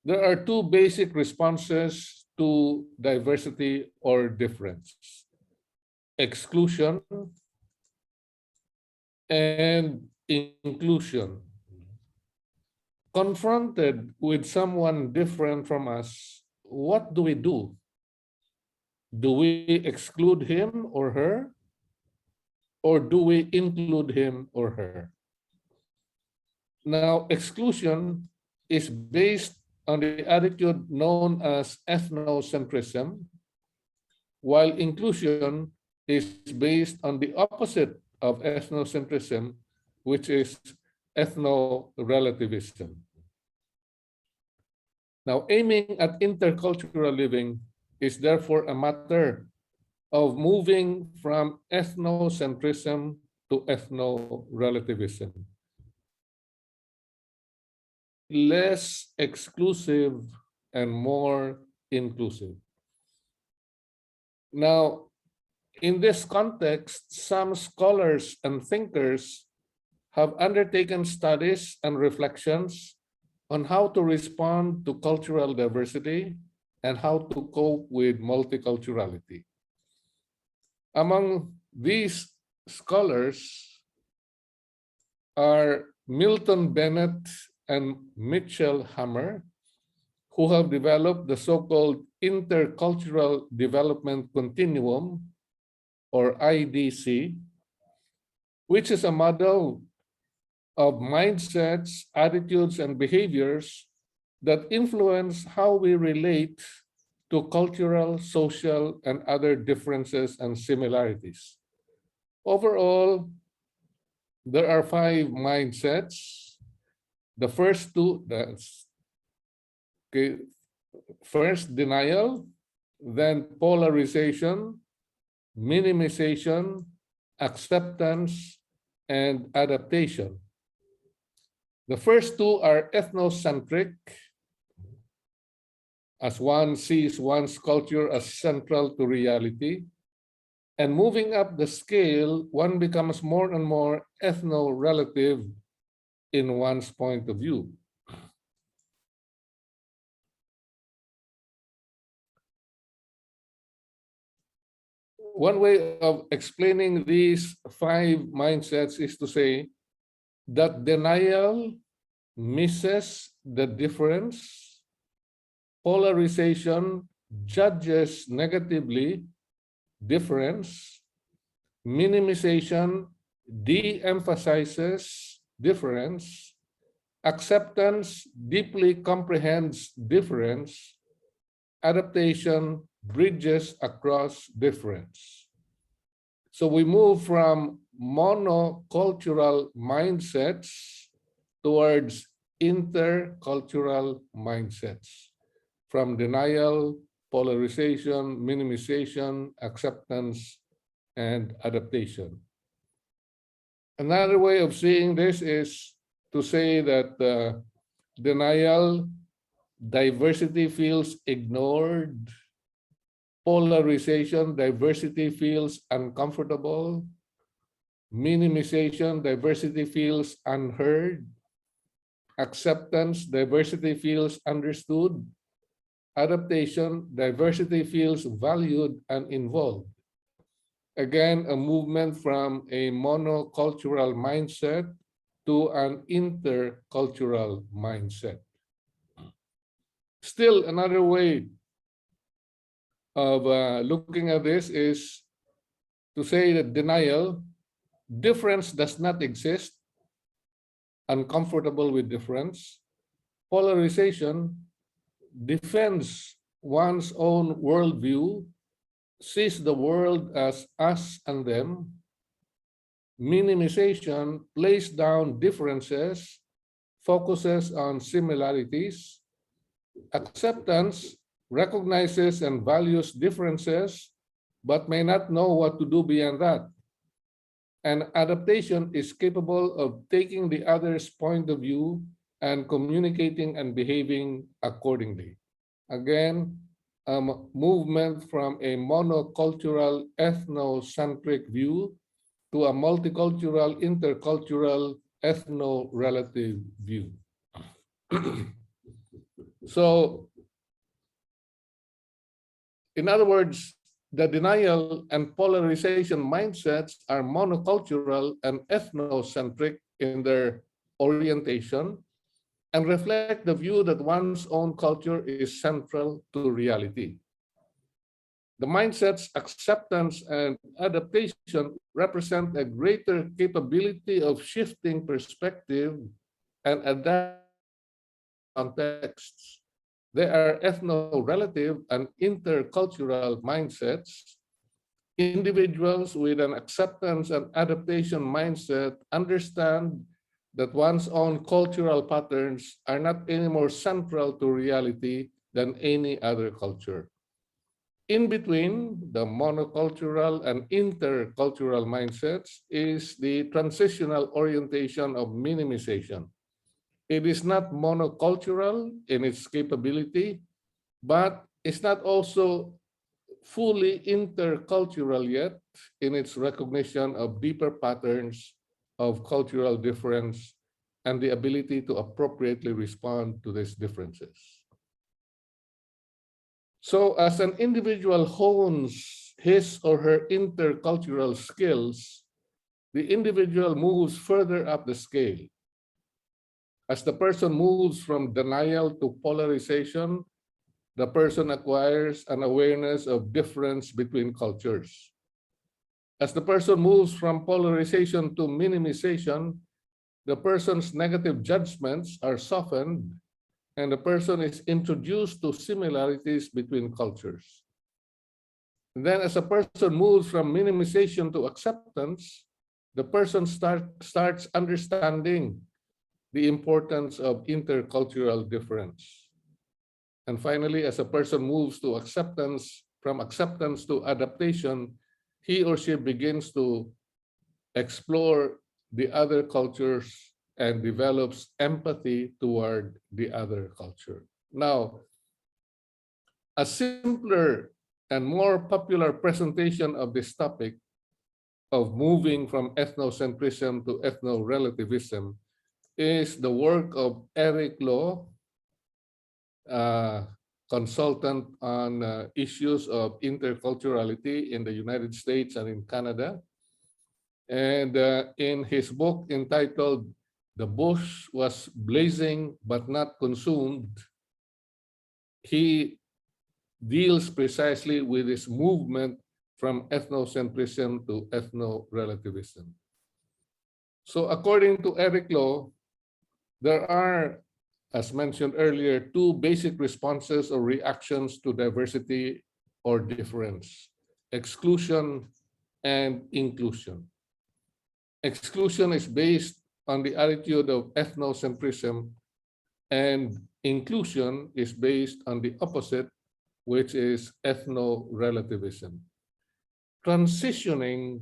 there are two basic responses to diversity or difference: exclusion and inclusion. Confronted with someone different from us, what do we do? Do we exclude him or her? Or do we include him or her? Now, exclusion is based on the attitude known as ethnocentrism, while inclusion is based on the opposite of ethnocentrism, which is ethno-relativism. Now, aiming at intercultural living is therefore a matter of moving from ethnocentrism to ethno-relativism. Less exclusive and more inclusive. Now, in this context, some scholars and thinkers have undertaken studies and reflections on how to respond to cultural diversity and how to cope with multiculturality. Among these scholars are Milton Bennett and Mitchell Hammer, who have developed the so-called Intercultural Development Continuum, or IDC, which is a model of mindsets, attitudes, and behaviors that influence how we relate to cultural, social, and other differences and similarities. Overall, there are 5 mindsets. The first two, that's okay. First, denial, then polarization, minimization, acceptance, and adaptation. The first two are ethnocentric, as one sees one's culture as central to reality. And moving up the scale, one becomes more and more ethno-relative in one's point of view. One way of explaining these 5 mindsets is to say that denial misses the difference polarization judges negatively difference, minimization de-emphasizes difference, acceptance deeply comprehends difference, adaptation bridges across difference. So we move from monocultural mindsets towards intercultural mindsets, from denial, polarization, minimization, acceptance, and adaptation. Another way of seeing this is to say that denial, diversity feels ignored, polarization, diversity feels uncomfortable, minimization, diversity feels unheard, acceptance, diversity feels understood, adaptation, diversity feels valued and involved. Again, a movement from a monocultural mindset to an intercultural mindset. Still, another way of looking at this is to say that denial, difference does not exist, uncomfortable with difference. Polarization defends one's own worldview, sees the world as us and them. Minimization plays down differences, focuses on similarities. Acceptance recognizes and values differences, but may not know what to do beyond that. And adaptation is capable of taking the other's point of view and communicating and behaving accordingly. Again, a movement from a monocultural, ethnocentric view to a multicultural, intercultural, ethno-relative view. So, in other words, the denial and polarization mindsets are monocultural and ethnocentric in their orientation and reflect the view that one's own culture is central to reality. The mindset's acceptance and adaptation represent a greater capability of shifting perspective and adapt contexts. They are ethno-relative and intercultural mindsets. Individuals with an acceptance and adaptation mindset understand that one's own cultural patterns are not any more central to reality than any other culture. In between the monocultural and intercultural mindsets is the transitional orientation of minimization. It is not monocultural in its capability, but it's not also fully intercultural yet in its recognition of deeper patterns of cultural difference and the ability to appropriately respond to these differences. So as an individual hones his or her intercultural skills, the individual moves further up the scale. As the person moves from denial to polarization, the person acquires an awareness of difference between cultures. As the person moves from polarization to minimization, the person's negative judgments are softened and the person is introduced to similarities between cultures. And then as a person moves from minimization to acceptance, the person starts understanding the importance of intercultural difference. And finally, as a person moves to acceptance, from acceptance to adaptation, he or she begins to explore the other cultures and develops empathy toward the other culture. Now, a simpler and more popular presentation of this topic of moving from ethnocentrism to ethno-relativism is the work of Eric Law, consultant on issues of interculturality in the United States and in Canada. And in his book entitled "The Bush Was Blazing But Not Consumed," he deals precisely with this movement from ethnocentrism to ethno-relativism. So according to Eric Law, there are, as mentioned earlier, two basic responses or reactions to diversity or difference: exclusion and inclusion. Exclusion is based on the attitude of ethnocentrism, and inclusion is based on the opposite, which is ethno-relativism. Transitioning,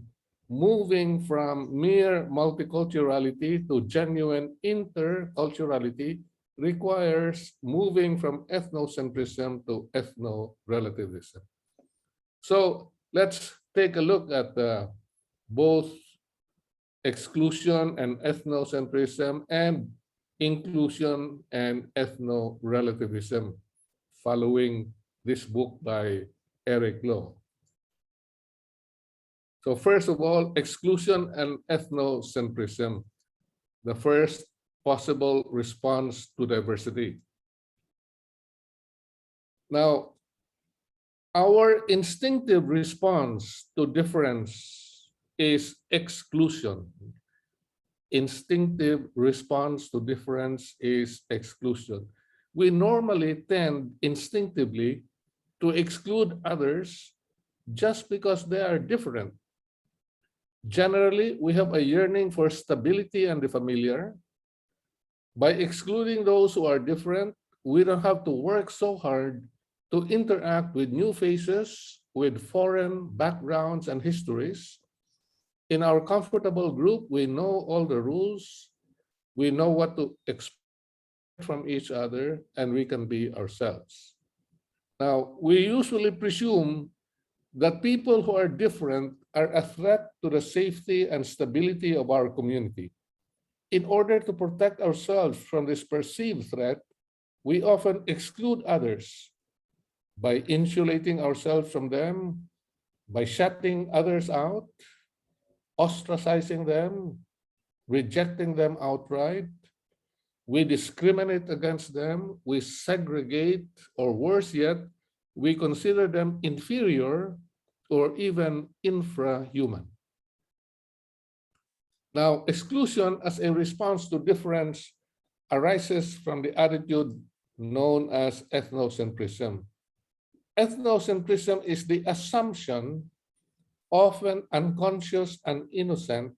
moving from mere multiculturality to genuine interculturality requires moving from ethnocentrism to ethno-relativism. So let's take a look at both exclusion and ethnocentrism and inclusion and ethno-relativism following this book by Eric Law. So first of all, exclusion and ethnocentrism, the first possible response to diversity. Now, our instinctive response to difference is exclusion. Instinctive response to difference is exclusion. We normally tend instinctively to exclude others just because they are different. Generally, we have a yearning for stability and the familiar. By excluding those who are different, we don't have to work so hard to interact with new faces, with foreign backgrounds and histories. In our comfortable group, we know all the rules, we know what to expect from each other, and we can be ourselves. Now, we usually presume that people who are different are a threat to the safety and stability of our community. In order to protect ourselves from this perceived threat, we often exclude others by insulating ourselves from them, by shutting others out, ostracizing them, rejecting them outright. We discriminate against them, we segregate, or worse yet, we consider them inferior or even infrahuman. Now, exclusion as a response to difference arises from the attitude known as ethnocentrism. Ethnocentrism is the assumption, often unconscious and innocent,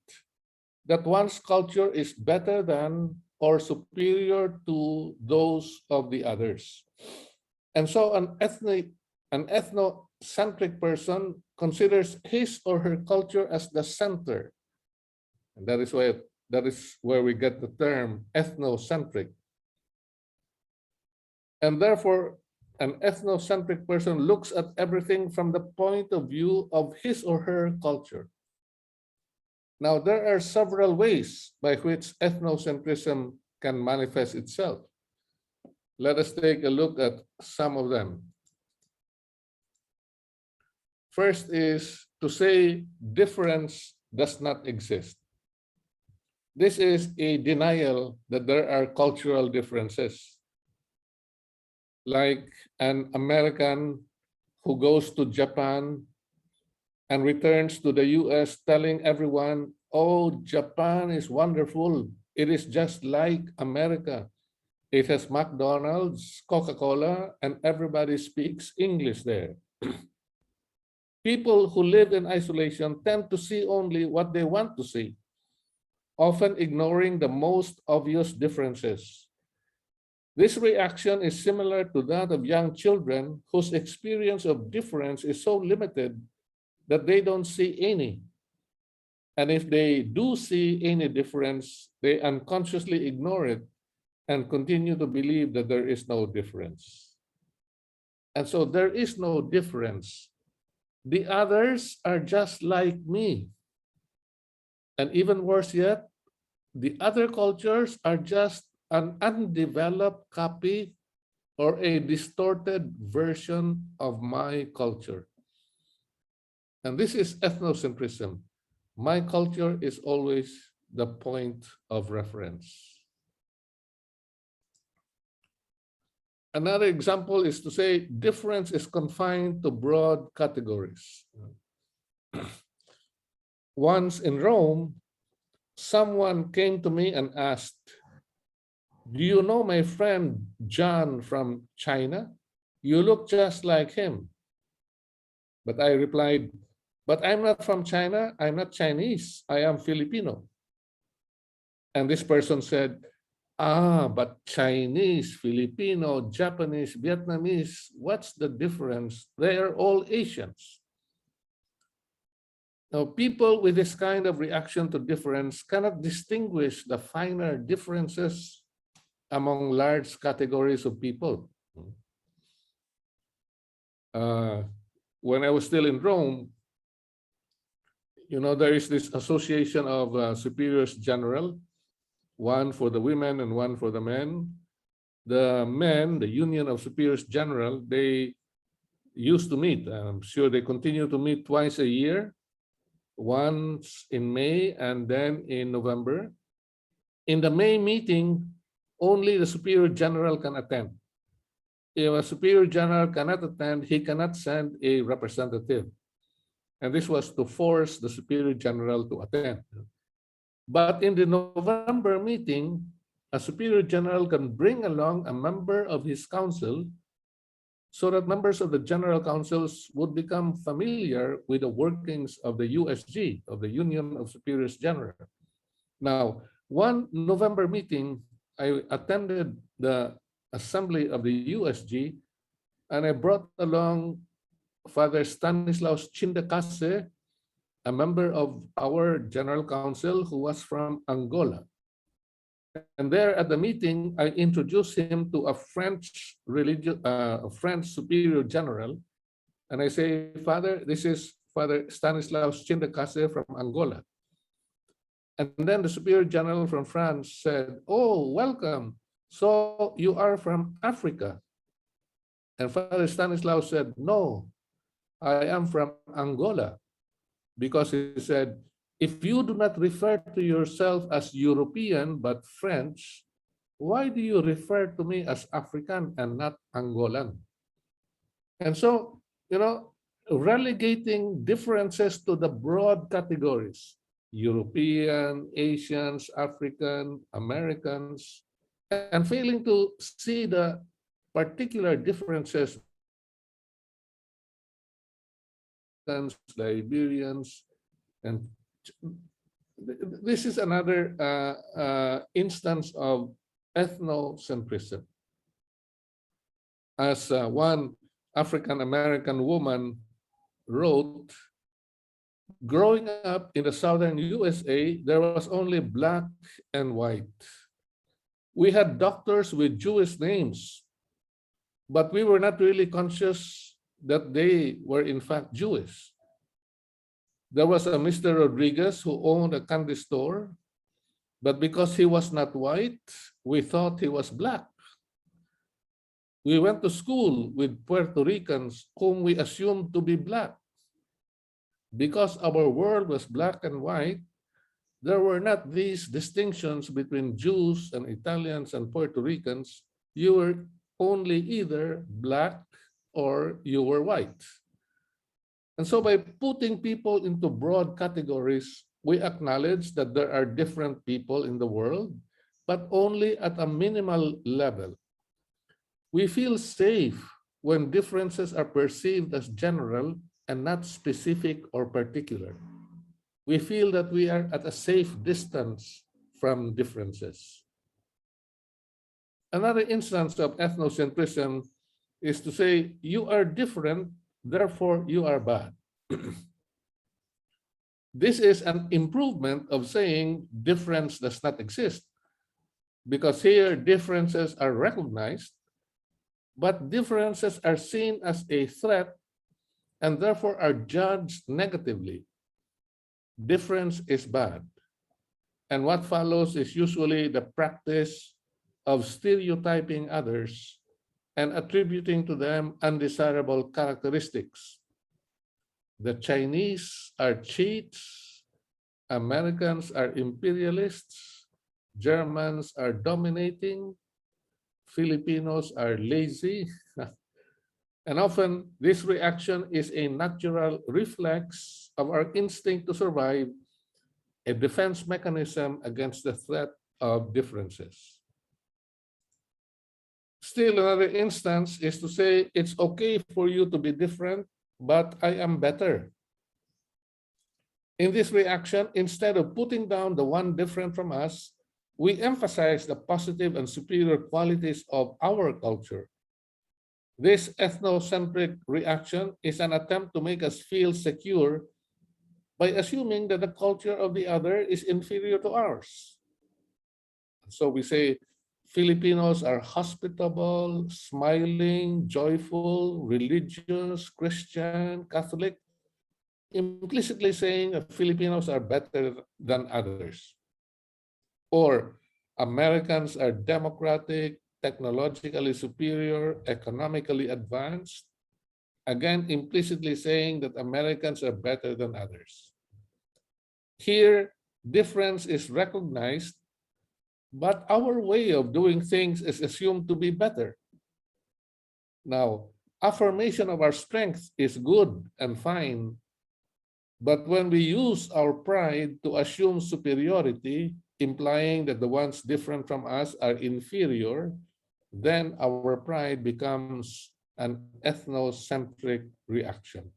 that one's culture is better than or superior to those of the others. And so an ethnocentric person considers his or her culture as the center. And that is where we get the term ethnocentric. And therefore, an ethnocentric person looks at everything from the point of view of his or her culture. Now, there are several ways by which ethnocentrism can manifest itself. Let us take a look at some of them. First is to say difference does not exist. This is a denial that there are cultural differences. Like an American who goes to Japan and returns to the US telling everyone, oh, Japan is wonderful. It is just like America. It has McDonald's, Coca-Cola, and everybody speaks English there. People who live in isolation tend to see only what they want to see, often ignoring the most obvious differences. This reaction is similar to that of young children whose experience of difference is so limited that they don't see any. And if they do see any difference, they unconsciously ignore it and continue to believe that there is no difference. And so there is no difference. The others are just like me. And even worse yet, the other cultures are just an undeveloped copy or a distorted version of my culture. And this is ethnocentrism. My culture is always the point of reference. Another example is to say difference is confined to broad categories. Once in Rome, someone came to me and asked, "Do you know my friend John from China? You look just like him." But I replied, "But I'm not from China. I'm not Chinese. I am Filipino." And this person said, but Chinese, Filipino, Japanese, Vietnamese, what's the difference? They are all Asians. Now, people with this kind of reaction to difference cannot distinguish the finer differences among large categories of people. When I was still in Rome, there is this association of superiors general, one for the women and one for the men. The men, the Union of Superiors General, they used to meet. I'm sure they continue to meet twice a year, once in May and then in November. In the May meeting, only the Superior General can attend. If a Superior General cannot attend, he cannot send a representative. And this was to force the Superior General to attend. But in the November meeting, a Superior General can bring along a member of his council so that members of the General Councils would become familiar with the workings of the USG, of the Union of Superiors General. Now, one November meeting, I attended the assembly of the USG, and I brought along Father Stanislaus Chindacase, a member of our General Council who was from Angola. And there at the meeting, I introduced him to a French Superior General. And I say, "Father, this is Father Stanislaus Chindacase from Angola." And then the Superior General from France said, "Oh, welcome. So you are from Africa?" And Father Stanislaus said, "No, I am from Angola." Because he said, "If you do not refer to yourself as European but French, why do you refer to me as African and not Angolan?" And so, relegating differences to the broad categories, European, Asians, African, Americans, and failing to see the particular differences, Liberians, and this is another instance of ethnocentrism. As one African-American woman wrote, "Growing up in the southern USA, there was only black and white. We had doctors with Jewish names, but we were not really conscious that they were in fact Jewish. There was a Mr. Rodriguez who owned a candy store, but because he was not white, we thought he was black. We went to school with Puerto Ricans whom we assumed to be black. Because our world was black and white, there were not these distinctions between Jews and Italians and Puerto Ricans. You were only either black or you were white." And so by putting people into broad categories, we acknowledge that there are different people in the world, but only at a minimal level. We feel safe when differences are perceived as general and not specific or particular. We feel that we are at a safe distance from differences. Another instance of ethnocentrism is to say, "You are different, therefore you are bad." This is an improvement of saying difference does not exist, because here differences are recognized, but differences are seen as a threat and therefore are judged negatively. Difference is bad. And what follows is usually the practice of stereotyping others and attributing to them undesirable characteristics. The Chinese are cheats, Americans are imperialists, Germans are dominating, Filipinos are lazy. And often this reaction is a natural reflex of our instinct to survive, a defense mechanism against the threat of differences. Still, another instance is to say it's okay for you to be different, but I am better. In this reaction, instead of putting down the one different from us, we emphasize the positive and superior qualities of our culture. This ethnocentric reaction is an attempt to make us feel secure by assuming that the culture of the other is inferior to ours. So we say Filipinos are hospitable, smiling, joyful, religious, Christian, Catholic, implicitly saying that Filipinos are better than others. Or Americans are democratic, technologically superior, economically advanced, again implicitly saying that Americans are better than others. Here, difference is recognized, but our way of doing things is assumed to be better. Now, affirmation of our strength is good and fine, but when we use our pride to assume superiority, implying that the ones different from us are inferior, then our pride becomes an ethnocentric reaction.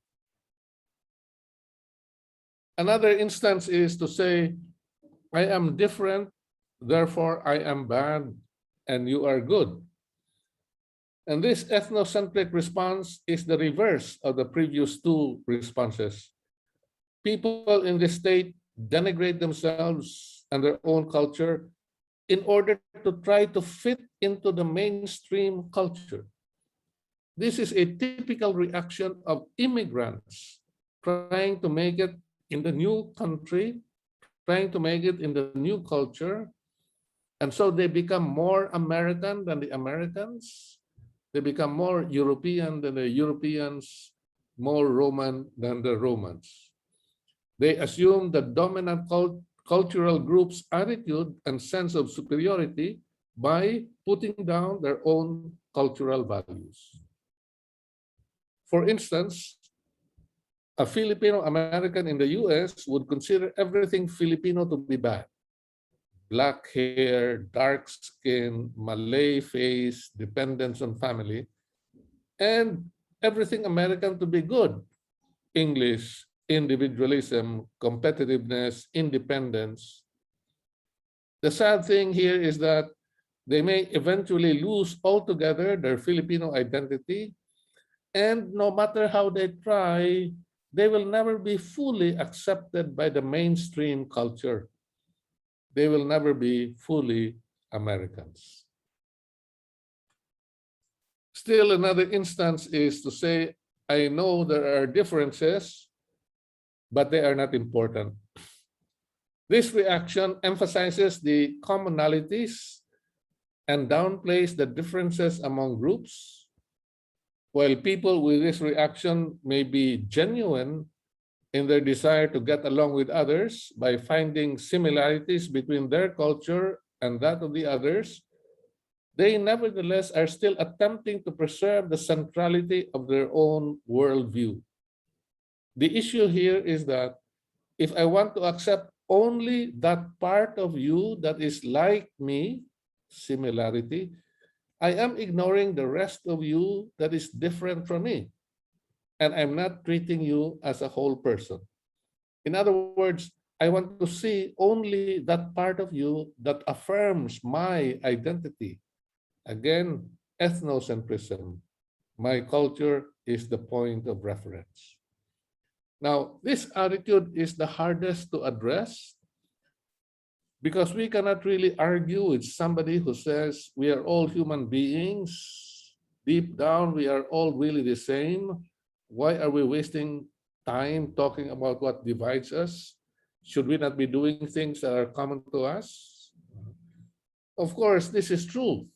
Another instance is to say, I am different, therefore I am bad, and you are good. And this ethnocentric response is the reverse of the previous two responses. People in this state denigrate themselves and their own culture in order to try to fit into the mainstream culture. This is a typical reaction of immigrants trying to make it in the new country, trying to make it in the new culture, and so they become more American than the Americans. They become more European than the Europeans, more Roman than the Romans. They assume the dominant cultural group's attitude and sense of superiority by putting down their own cultural values. For instance, a Filipino American in the US would consider everything Filipino to be bad. Black hair, dark skin, Malay face, dependence on family, and everything American to be good. English, individualism, competitiveness, independence. The sad thing here is that they may eventually lose altogether their Filipino identity, and no matter how they try, they will never be fully accepted by the mainstream culture. They will never be fully Americans. Still, another instance is to say, I know there are differences, but they are not important. This reaction emphasizes the commonalities and downplays the differences among groups. While people with this reaction may be genuine in their desire to get along with others by finding similarities between their culture and that of the others, they nevertheless are still attempting to preserve the centrality of their own worldview. The issue here is that if I want to accept only that part of you that is like me, similarity, I am ignoring the rest of you that is different from me. And I'm not treating you as a whole person. In other words, I want to see only that part of you that affirms my identity. Again, ethnocentrism. My culture is the point of reference. Now, this attitude is the hardest to address because we cannot really argue with somebody who says we are all human beings. Deep down, we are all really the same. Why are we wasting time talking about what divides us? Should we not be doing things that are common to us? Of course, this is true.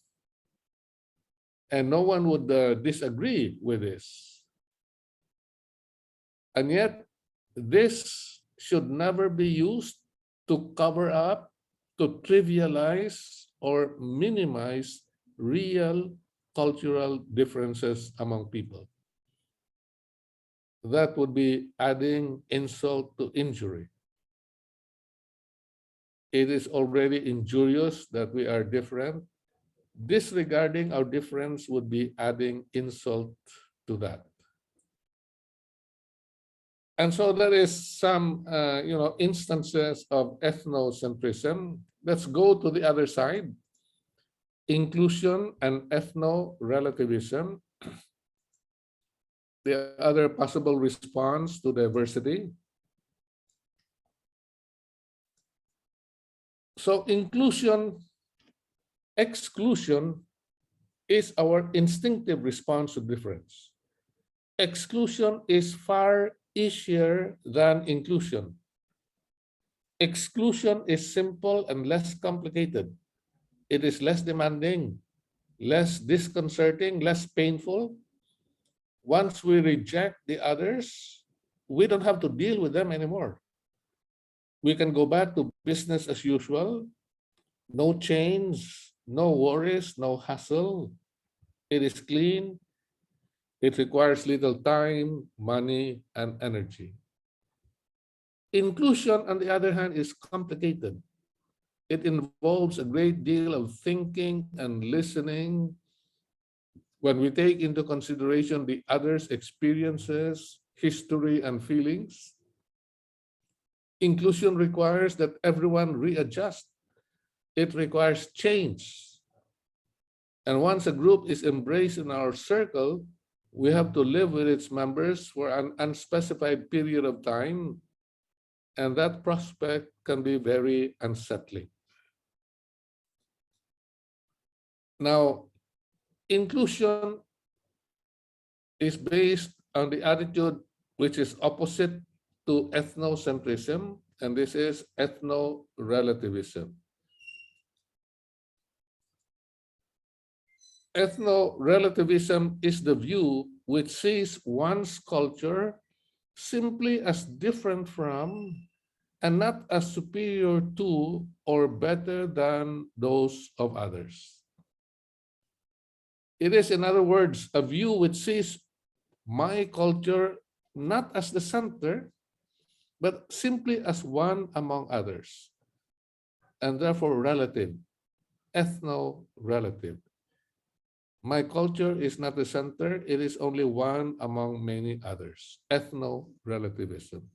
And no one would disagree with this. And yet, this should never be used to cover up, to trivialize, or minimize real cultural differences among people. That would be adding insult to injury. It is already injurious that we are different. Disregarding our difference would be adding insult to that. And so there is some, instances of ethnocentrism. Let's go to the other side. Inclusion and ethno-relativism. The other possible response to diversity. So exclusion is our instinctive response to difference. Exclusion is far easier than inclusion. Exclusion is simple and less complicated. It is less demanding, less disconcerting, less painful. Once we reject the others, we don't have to deal with them anymore. We can go back to business as usual. No change, no worries, no hassle. It is clean. It requires little time, money, and energy. Inclusion, on the other hand, is complicated. It involves a great deal of thinking and listening. When we take into consideration the other's experiences, history, and feelings, inclusion requires that everyone readjust. It requires change. And once a group is embraced in our circle, we have to live with its members for an unspecified period of time, and that prospect can be very unsettling. Now, inclusion is based on the attitude which is opposite to ethnocentrism, and this is ethno-relativism. Ethno-relativism is the view which sees one's culture simply as different from and not as superior to or better than those of others. It is, in other words, a view which sees my culture not as the center, but simply as one among others, and therefore relative, ethno-relative. My culture is not the center, it is only one among many others, ethno-relativism.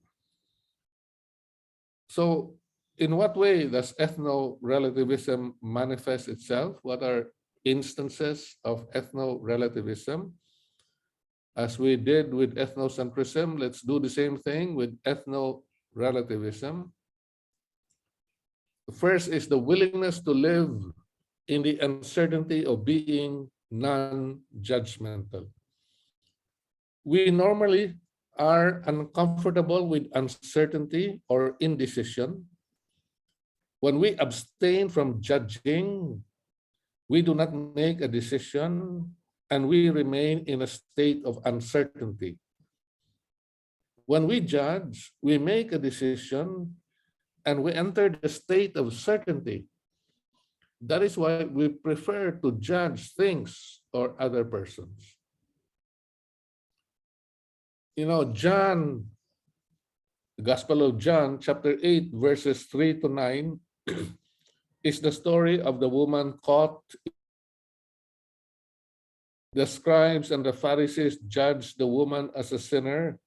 So, in what way does ethno-relativism manifest itself? What are instances of ethno-relativism? As we did with ethnocentrism, let's do the same thing with ethno-relativism. First is the willingness to live in the uncertainty of being non-judgmental. We normally are uncomfortable with uncertainty or indecision. When we abstain from judging, we do not make a decision and we remain in a state of uncertainty. When we judge, we make a decision and we enter the state of certainty. That is why we prefer to judge things or other persons. You know, John, the Gospel of John, chapter 8, verses 3 to 9, is the story of the woman caught. The scribes and the Pharisees judged the woman as a sinner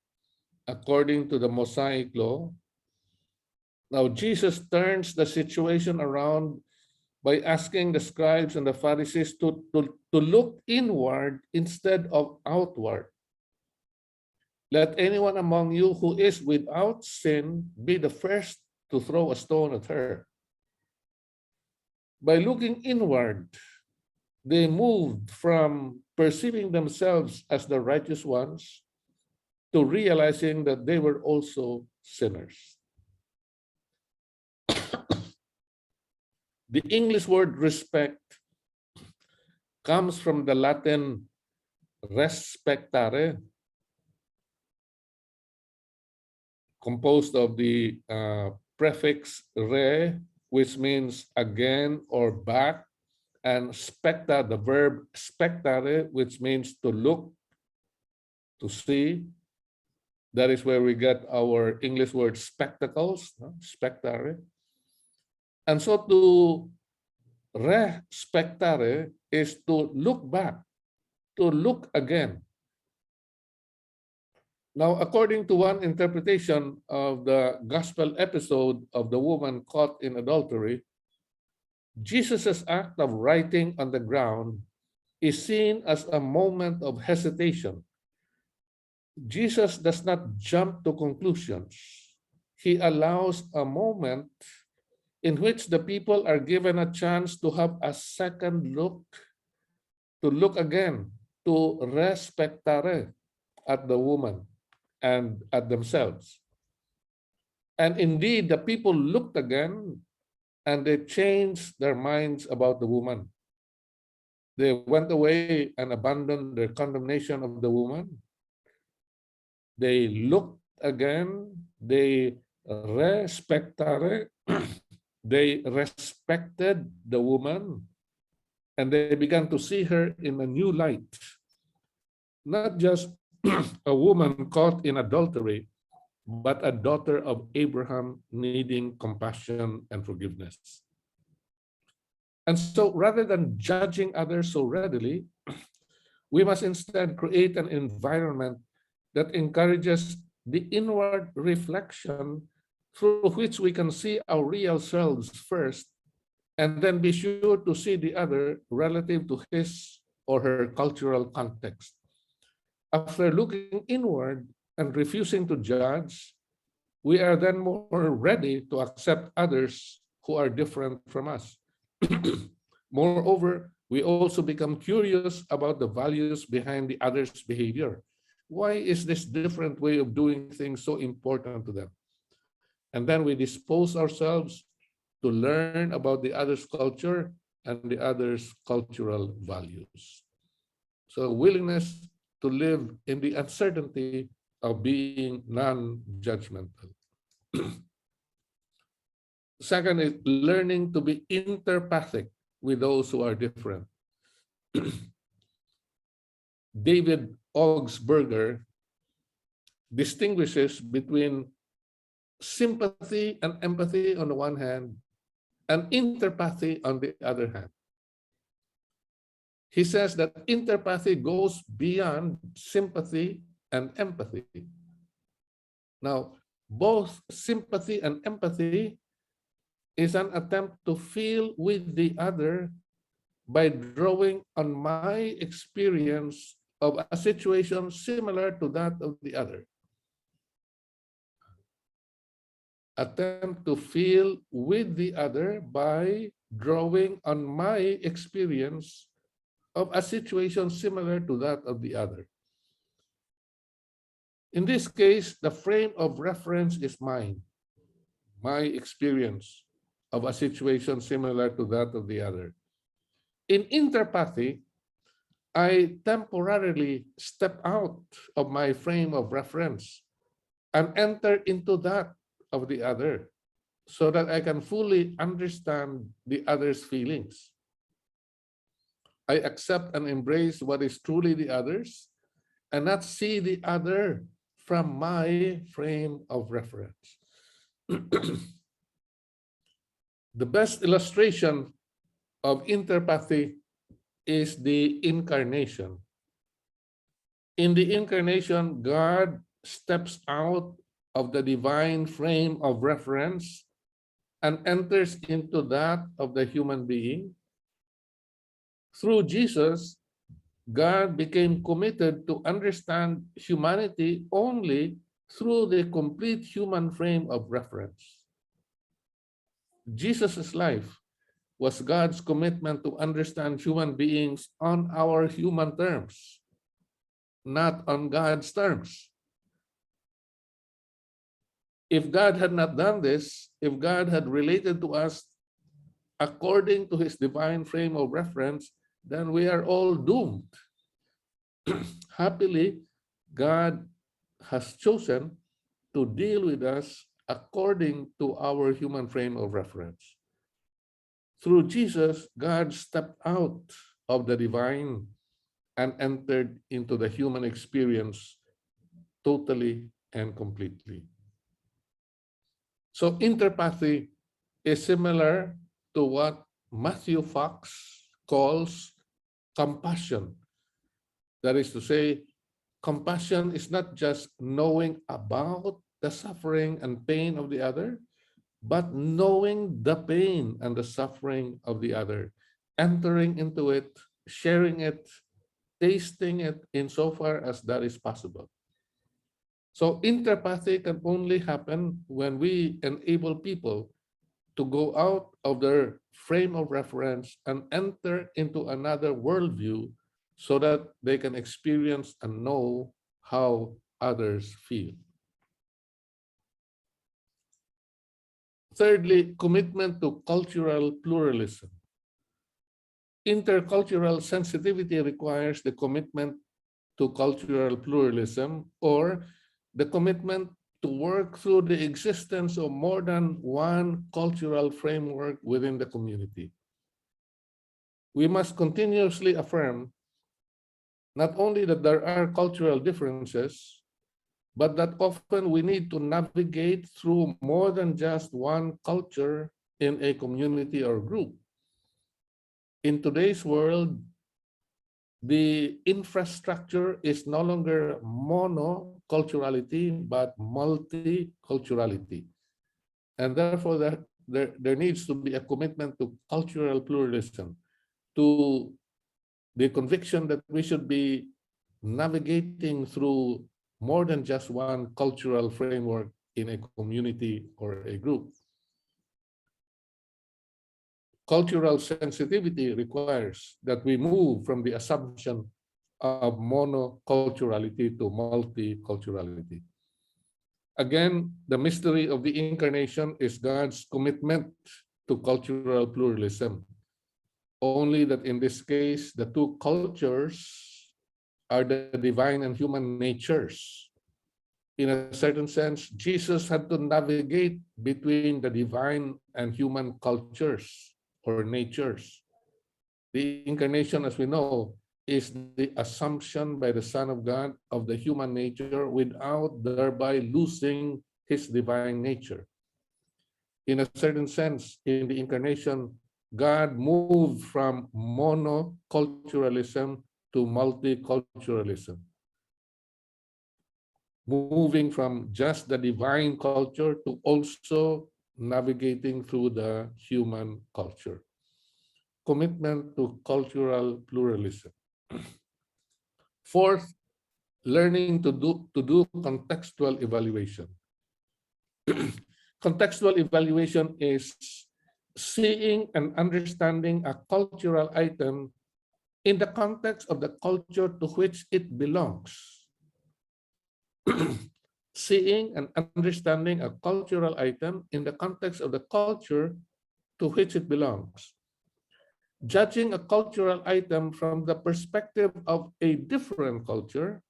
according to the Mosaic law. Now, Jesus turns the situation around by asking the scribes and the Pharisees to look inward instead of outward. Let anyone among you who is without sin be the first to throw a stone at her. By looking inward, they moved from perceiving themselves as the righteous ones to realizing that they were also sinners. The English word respect comes from the Latin respectare, composed of the prefix re, which means again or back, and specta, the verb spectare, which means to look, to see. That is where we get our English word spectacles, no? Spectare. And so to respectare is to look back, to look again. Now, according to one interpretation of the gospel episode of the woman caught in adultery, Jesus' act of writing on the ground is seen as a moment of hesitation. Jesus does not jump to conclusions. He allows a moment in which the people are given a chance to have a second look, to look again, to respectare at the woman and at themselves. And indeed, the people looked again and they changed their minds about the woman. They went away and abandoned their condemnation of the woman. They looked again, they respectare, they respected the woman, and they began to see her in a new light. Not just a woman caught in adultery, but a daughter of Abraham needing compassion and forgiveness. And so rather than judging others so readily, we must instead create an environment that encourages the inward reflection through which we can see our real selves first, and then be sure to see the other relative to his or her cultural context. After looking inward and refusing to judge, we are then more ready to accept others who are different from us. Moreover, we also become curious about the values behind the other's behavior. Why is this different way of doing things so important to them? And then we dispose ourselves to learn about the other's culture and the other's cultural values. So willingness to live in the uncertainty of being non-judgmental. Second is learning to be interpathic with those who are different. David Augsburger distinguishes between sympathy and empathy on the one hand, and interpathy on the other hand. He says that interpathy goes beyond sympathy and empathy. Now, both sympathy and empathy is an attempt to feel with the other by drawing on my experience of a situation similar to that of the other. Attempt to feel with the other by drawing on my experience of a situation similar to that of the other. In this case, the frame of reference is mine, my experience of a situation similar to that of the other. In interpathy, I temporarily step out of my frame of reference and enter into that of the other so that I can fully understand the other's feelings. I accept and embrace what is truly the other's and not see the other from my frame of reference. The best illustration of interpathy is the incarnation. In the incarnation, God steps out of the divine frame of reference and enters into that of the human being. Through Jesus, God became committed to understand humanity only through the complete human frame of reference. Jesus' life was God's commitment to understand human beings on our human terms, not on God's terms. If God had not done this, if God had related to us according to his divine frame of reference, then we are all doomed. Happily, God has chosen to deal with us according to our human frame of reference. Through Jesus, God stepped out of the divine and entered into the human experience totally and completely. So interpathy is similar to what Matthew Fox calls compassion. That is to say, compassion is not just knowing about the suffering and pain of the other, but knowing the pain and the suffering of the other, entering into it, sharing it, tasting it insofar as that is possible. So interpathy can only happen when we enable people to go out of their frame of reference and enter into another worldview so that they can experience and know how others feel. Thirdly, commitment to cultural pluralism. Intercultural sensitivity requires the commitment to cultural pluralism, or the commitment to work through the existence of more than one cultural framework within the community. We must continuously affirm not only that there are cultural differences, but that often we need to navigate through more than just one culture in a community or group. In today's world, the infrastructure is no longer monoculturality, but multiculturality. And therefore, there needs to be a commitment to cultural pluralism, to the conviction that we should be navigating through more than just one cultural framework in a community or a group. Cultural sensitivity requires that we move from the assumption of monoculturality to multiculturality. Again, the mystery of the incarnation is God's commitment to cultural pluralism. Only that in this case, the two cultures are the divine and human natures. In a certain sense, Jesus had to navigate between the divine and human cultures or natures. The incarnation, as we know, is the assumption by the Son of God of the human nature without thereby losing his divine nature. In a certain sense, in the incarnation, God moved from monoculturalism to multiculturalism, moving from just the divine culture to also navigating through the human culture. Commitment to cultural pluralism. Fourth, learning to do contextual evaluation. Contextual evaluation is seeing and understanding a cultural item in the context of the culture to which it belongs. Seeing and understanding a cultural item in the context of the culture to which it belongs. Judging a cultural item from the perspective of a different culture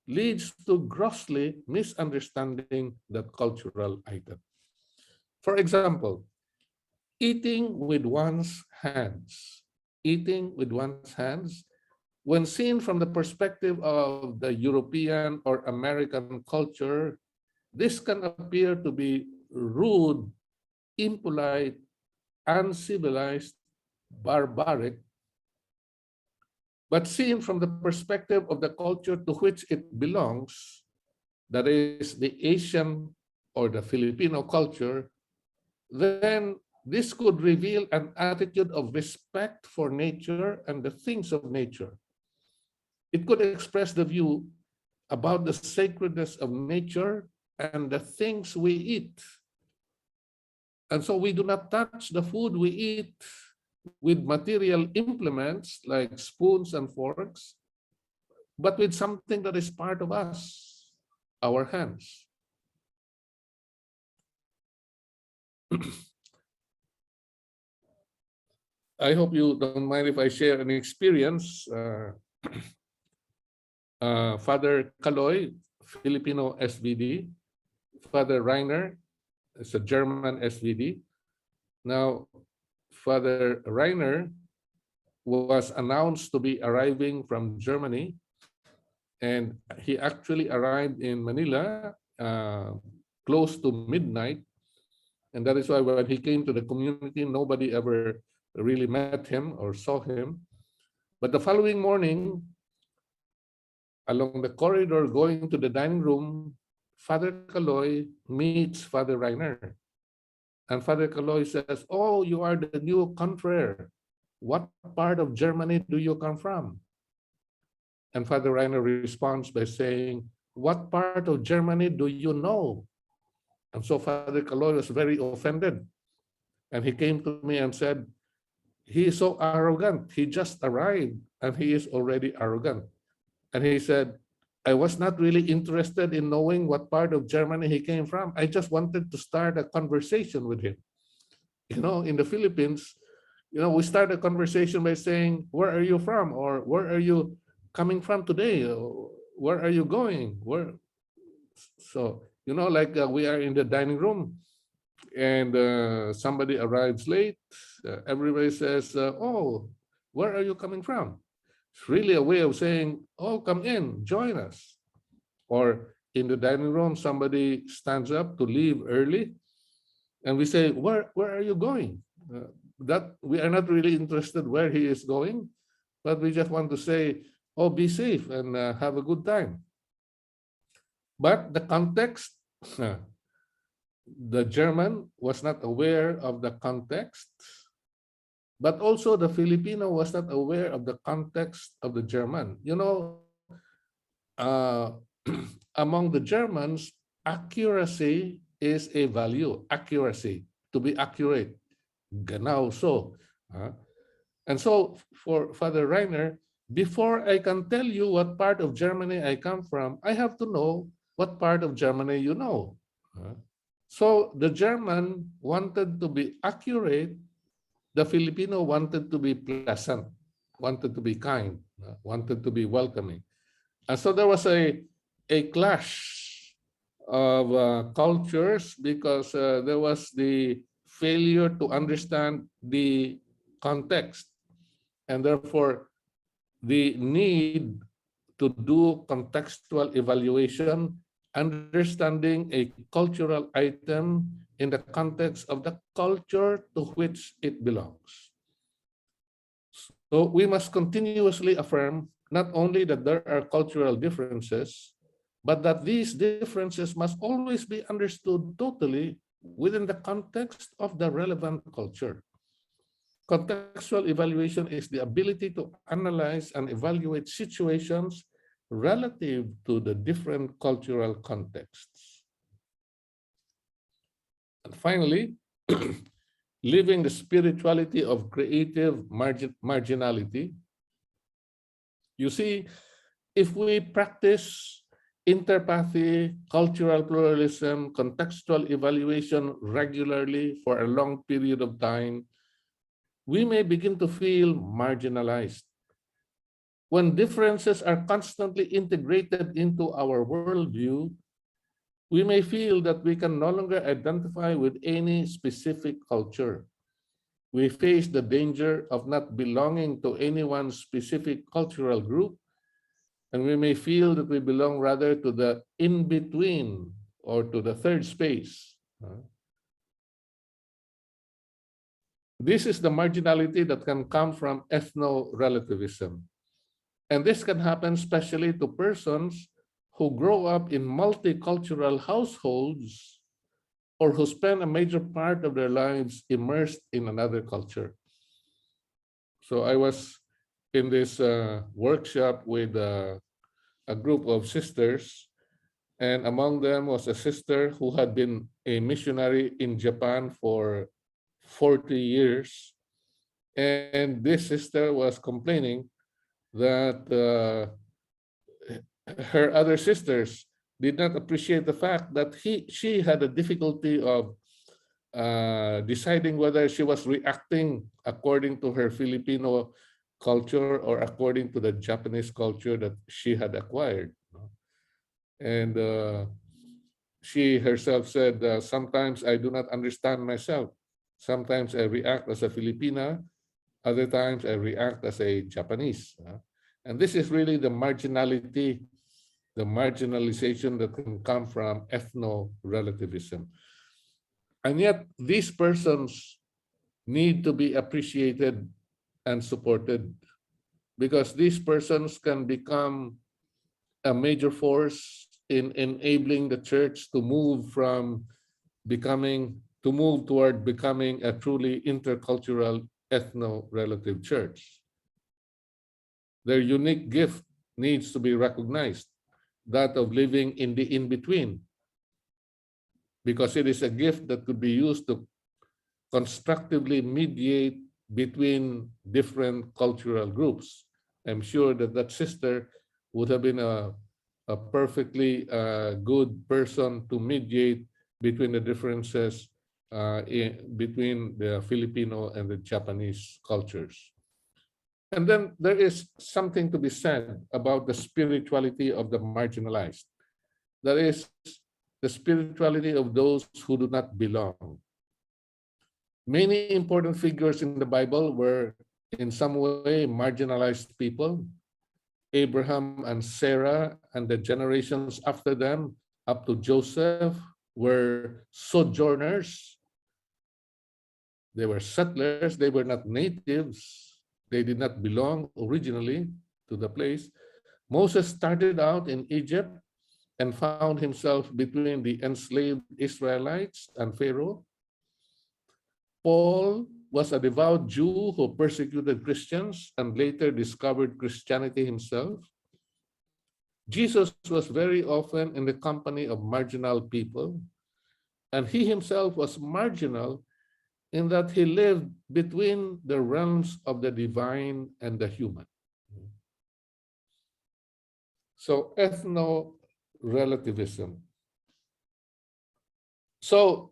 leads to grossly misunderstanding that cultural item. For example, eating with one's hands. Eating with one's hands, when seen from the perspective of the European or American culture, this can appear to be rude, impolite, uncivilized, barbaric. But seen from the perspective of the culture to which it belongs, that is the Asian or the Filipino culture, then this could reveal an attitude of respect for nature and the things of nature. It could express the view about the sacredness of nature and the things we eat. And so we do not touch the food we eat with material implements like spoons and forks, but with something that is part of us, our hands. I hope you don't mind if I share an experience. Father Kaloy, Filipino SVD. Father Reiner is a German SVD. Now, Father Rainer was announced to be arriving from Germany, and he actually arrived in Manila close to midnight. And that is why when he came to the community, nobody ever really met him or saw him. But the following morning, along the corridor going to the dining room, Father Kaloy meets Father Rainer. And Father Kaloy says, "Oh, you are the new confrere. What part of Germany do you come from?" And Father Rainer responds by saying, "What part of Germany do you know?" And so Father Kaloy was very offended. And he came to me and said, "He is so arrogant. He just arrived and he is already arrogant." And he said, "I was not really interested in knowing what part of Germany he came from. I just wanted to start a conversation with him." In the Philippines, we start a conversation by saying, "Where are you from?" Or "Where are you coming from today?" Or, "Where are you going?" So, like we are in the dining room and somebody arrives late. Everybody says, "Oh, where are you coming from?" It's really a way of saying, "Oh, come in, join us." Or in the dining room, somebody stands up to leave early, and we say, where are you going?" That we are not really interested where he is going, but we just want to say, "Oh, be safe and have a good time." But the context, the German was not aware of the context, but also the Filipino was not aware of the context of the German. Uh, among the Germans, accuracy is a value. Accuracy, to be accurate. Genau so. And so for Father Rainer, before I can tell you what part of Germany I come from, I have to know what part of Germany you know. So the German wanted to be accurate. The Filipino wanted to be pleasant, wanted to be kind, wanted to be welcoming. And so there was a clash of cultures because there was the failure to understand the context, and therefore the need to do contextual evaluation, understanding a cultural item in the context of the culture to which it belongs. So we must continuously affirm not only that there are cultural differences, but that these differences must always be understood totally within the context of the relevant culture. Contextual evaluation is the ability to analyze and evaluate situations relative to the different cultural contexts. And finally, living the spirituality of creative marginality. You see, if we practice interpathy, cultural pluralism, contextual evaluation regularly for a long period of time, we may begin to feel marginalized. When differences are constantly integrated into our worldview, we may feel that we can no longer identify with any specific culture. We face the danger of not belonging to any one specific cultural group, and we may feel that we belong rather to the in-between or to the third space. This is the marginality that can come from ethno-relativism. And this can happen especially to persons who grow up in multicultural households or who spend a major part of their lives immersed in another culture. So I was in this workshop with a group of sisters, and among them was a sister who had been a missionary in Japan for 40 years. And this sister was complaining that her other sisters did not appreciate the fact that she had a difficulty of deciding whether she was reacting according to her Filipino culture or according to the Japanese culture that she had acquired. And she herself said, sometimes I do not understand myself. Sometimes I react as a Filipina, other times I react as a Japanese. And this is really the marginality, the marginalization that can come from ethno-relativism. And yet these persons need to be appreciated and supported, because these persons can become a major force in enabling the church to move toward becoming a truly intercultural ethno-relative church. Their unique gift needs to be recognized, that of living in the in-between, because it is a gift that could be used to constructively mediate between different cultural groups. I'm sure that that sister would have been a perfectly good person to mediate between the differences between the Filipino and the Japanese cultures. And then there is something to be said about the spirituality of the marginalized. That is the spirituality of those who do not belong. Many important figures in the Bible were in some way marginalized people. Abraham and Sarah and the generations after them up to Joseph were sojourners. They were settlers, they were not natives. They did not belong originally to the place. Moses started out in Egypt and found himself between the enslaved Israelites and Pharaoh. Paul was a devout Jew who persecuted Christians and later discovered Christianity himself. Jesus was very often in the company of marginal people, and he himself was marginal in that he lived between the realms of the divine and the human. So, ethno-relativism. So,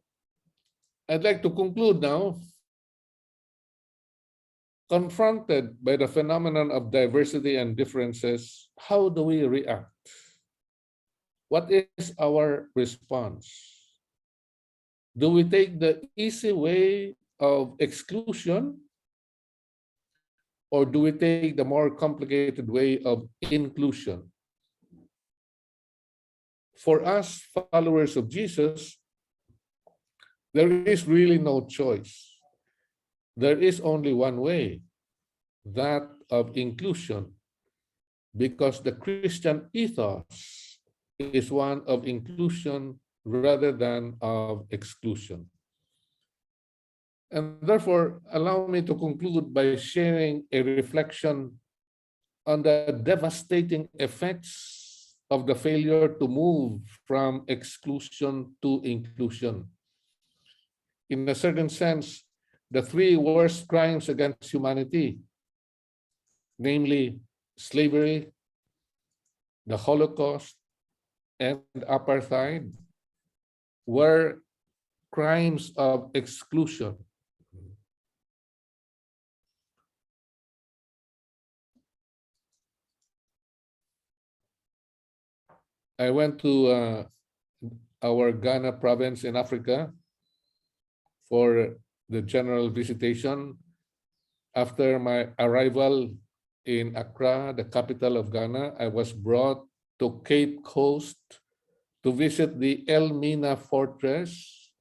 I'd like to conclude now. Confronted by the phenomenon of diversity and differences, how do we react? What is our response? Do we take the easy way of exclusion, or do we take the more complicated way of inclusion? For us, followers of Jesus, there is really no choice. There is only one way, that of inclusion, because the Christian ethos is one of inclusion rather than of exclusion. And therefore, allow me to conclude by sharing a reflection on the devastating effects of the failure to move from exclusion to inclusion. In a certain sense, the three worst crimes against humanity, namely slavery, the Holocaust, and apartheid, were crimes of exclusion. I went to our Ghana province in Africa for the general visitation. After my arrival in Accra, the capital of Ghana, I was brought to Cape Coast to visit the Elmina Fortress.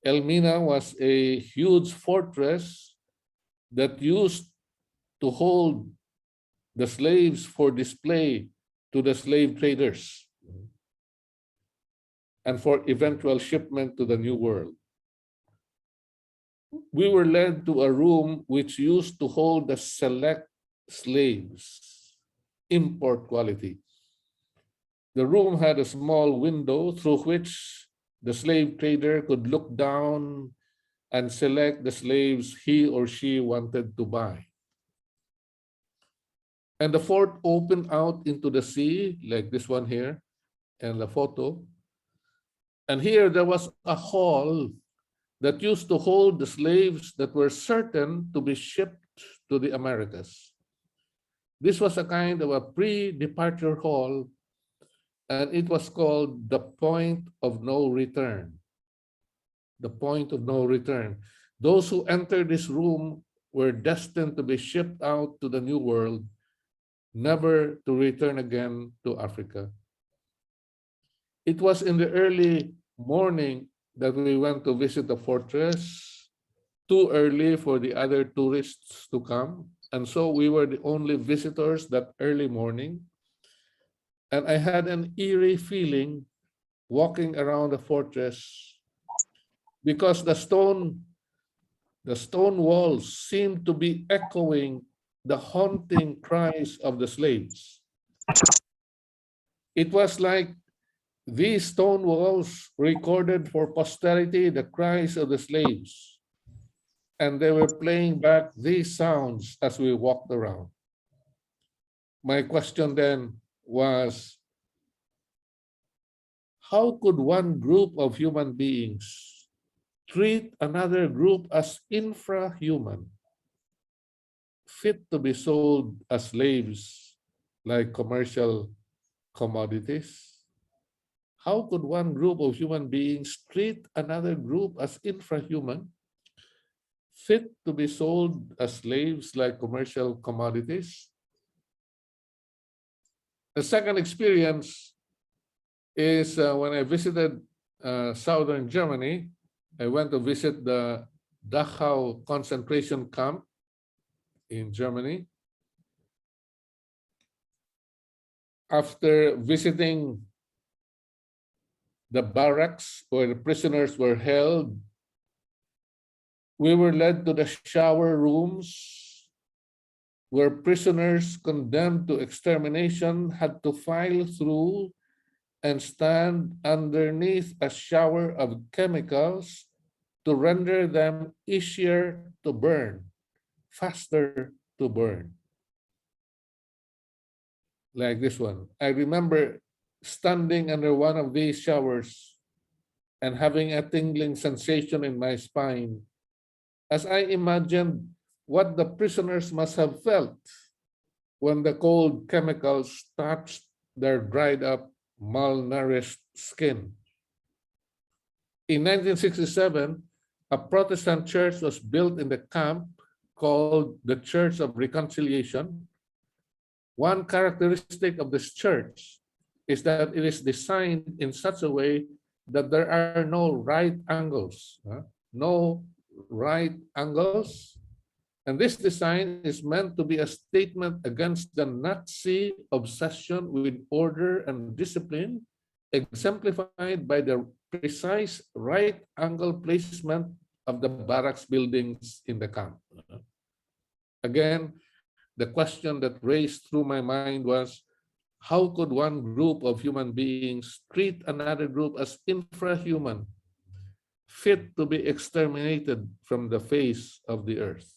Elmina was a huge fortress that used to hold the slaves for display to the slave traders and for eventual shipment to the New World. We were led to a room which used to hold the select slaves, import quality. The room had a small window through which the slave trader could look down and select the slaves he or she wanted to buy. And the fort opened out into the sea, like this one here, and the photo. And here there was a hall that used to hold the slaves that were certain to be shipped to the Americas. This was a kind of a pre-departure hall, and it was called the point of no return. the point of no return. Those who entered this room were destined to be shipped out to the New World, never to return again to Africa. It was in the early morning that we went to visit the fortress, too early for the other tourists to come. And so we were the only visitors that early morning. And I had an eerie feeling walking around the fortress because the stone walls seemed to be echoing the haunting cries of the slaves. It was like these stone walls recorded for posterity the cries of the slaves, and they were playing back these sounds as we walked around. My question then was, how could one group of human beings treat another group as infrahuman, fit to be sold as slaves like commercial commodities? How could one group of human beings treat another group as infrahuman, fit to be sold as slaves like commercial commodities? The second experience is when I visited southern Germany. I went to visit the Dachau concentration camp in Germany. After visiting the barracks where the prisoners were held, we were led to the shower rooms where prisoners condemned to extermination had to file through and stand underneath a shower of chemicals to render them easier to burn, faster to burn. Like this one. I remember standing under one of these showers and having a tingling sensation in my spine as I imagined what the prisoners must have felt when the cold chemicals touched their dried up, malnourished skin. In 1967, a Protestant church was built in the camp called the Church of Reconciliation. One characteristic of this church is that it is designed in such a way that there are no right angles. No right angles. And this design is meant to be a statement against the Nazi obsession with order and discipline, exemplified by the precise right angle placement of the barracks buildings in the camp. Again, the question that raced through my mind was, how could one group of human beings treat another group as infrahuman, fit to be exterminated from the face of the earth?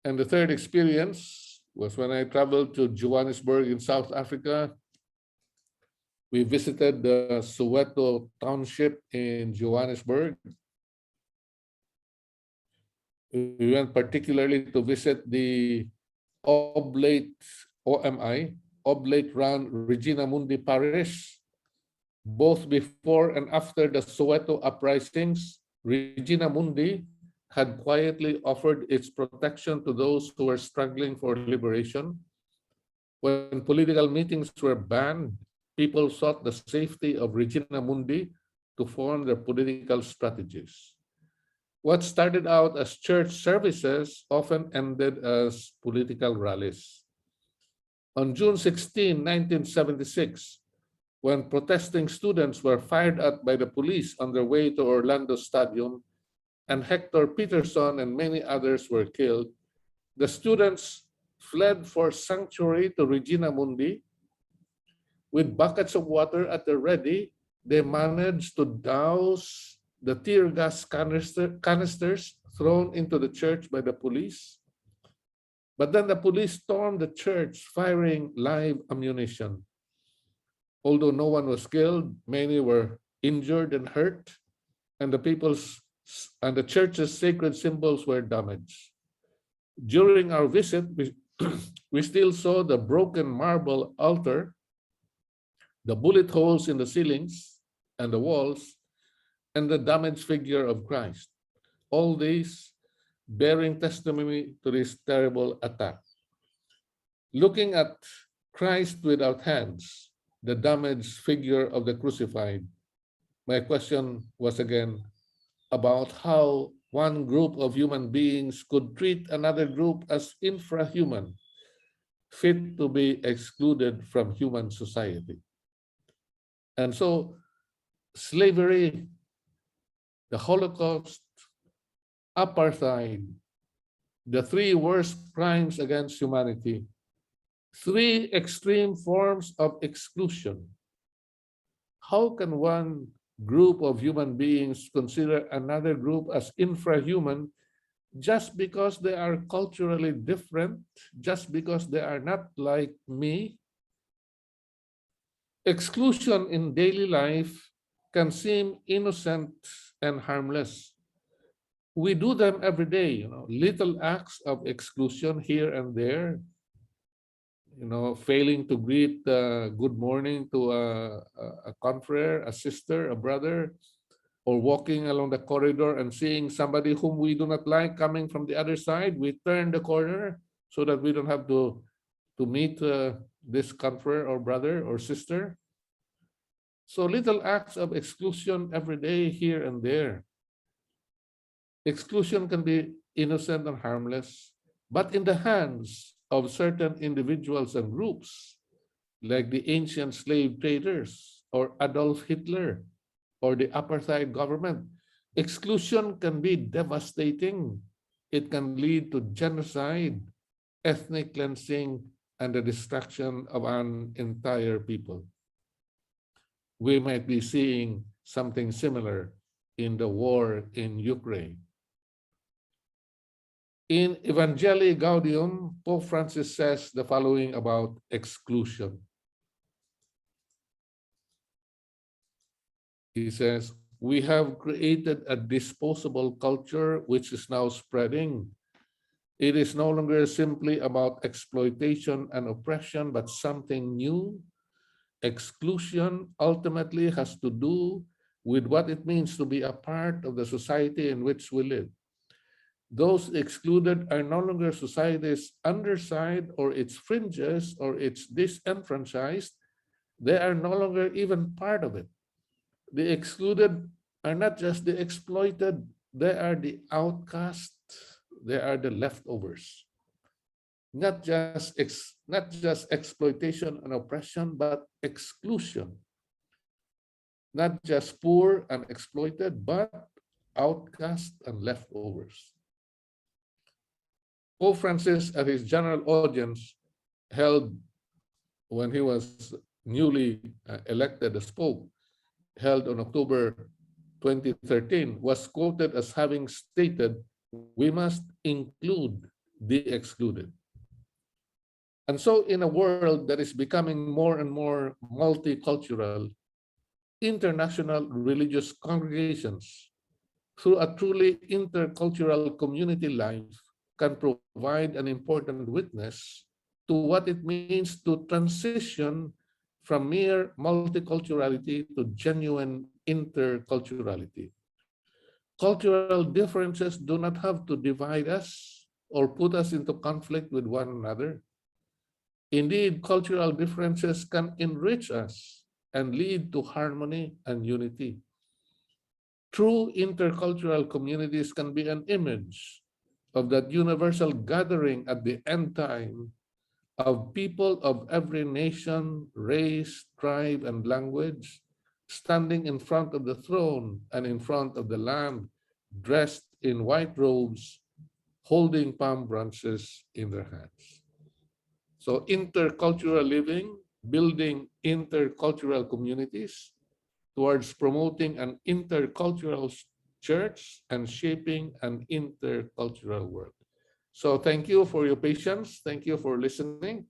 And the third experience was when I traveled to Johannesburg in South Africa. We visited the Soweto township in Johannesburg. We went particularly to visit the Oblate OMI, Oblate-run Regina Mundi Parish. Both before and after the Soweto uprisings, Regina Mundi had quietly offered its protection to those who were struggling for liberation. When political meetings were banned, people sought the safety of Regina Mundi to form their political strategies. What started out as church services often ended as political rallies. On June 16, 1976, when protesting students were fired at by the police on their way to Orlando Stadium, and Hector Peterson and many others were killed, the students fled for sanctuary to Regina Mundi. With buckets of water at the ready, they managed to douse the tear gas canisters thrown into the church by the police. But then the police stormed the church, firing live ammunition. Although no one was killed, many were injured and hurt, and the church's sacred symbols were damaged. During our visit, we still saw the broken marble altar the bullet holes in the ceilings and the walls, and the damaged figure of Christ. All these bearing testimony to this terrible attack. Looking at Christ without hands, the damaged figure of the crucified, my question was again about how one group of human beings could treat another group as infrahuman, fit to be excluded from human society. And so slavery, the Holocaust, apartheid, the three worst crimes against humanity, three extreme forms of exclusion. How can one group of human beings consider another group as infrahuman just because they are culturally different, just because they are not like me? Exclusion in daily life can seem innocent and harmless. We do them every day, little acts of exclusion here and there, failing to greet good morning to a confrere, a sister, a brother, or walking along the corridor and seeing somebody whom we do not like coming from the other side, we turn the corner so that we don't have to meet this confrere or brother or sister. So little acts of exclusion every day here and there. Exclusion can be innocent and harmless, but in the hands of certain individuals and groups, like the ancient slave traders or Adolf Hitler or the apartheid government, exclusion can be devastating. It can lead to genocide, ethnic cleansing, and the destruction of an entire people. We might be seeing something similar in the war in Ukraine. In Evangelii Gaudium, Pope Francis says the following about exclusion. He says, we have created a disposable culture which is now spreading. It is no longer simply about exploitation and oppression, but something new. Exclusion ultimately has to do with what it means to be a part of the society in which we live. Those excluded are no longer society's underside or its fringes or its disenfranchised. They are no longer even part of it. The excluded are not just the exploited, they are the outcast, they are the leftovers. Not just exploitation and oppression, but exclusion. Not just poor and exploited, but outcast and leftovers. Pope Francis at his general audience held when he was newly elected as Pope, held on October 2013, was quoted as having stated, we must include the excluded. And so in a world that is becoming more and more multicultural, international religious congregations, through a truly intercultural community life, can provide an important witness to what it means to transition from mere multiculturality to genuine interculturality. Cultural differences do not have to divide us or put us into conflict with one another. Indeed, cultural differences can enrich us and lead to harmony and unity. True intercultural communities can be an image of that universal gathering at the end time of people of every nation, race, tribe, and language, standing in front of the throne and in front of the Lamb, dressed in white robes, holding palm branches in their hands. So intercultural living, building intercultural communities towards promoting an intercultural church and shaping an intercultural world. So thank you for your patience. Thank you for listening.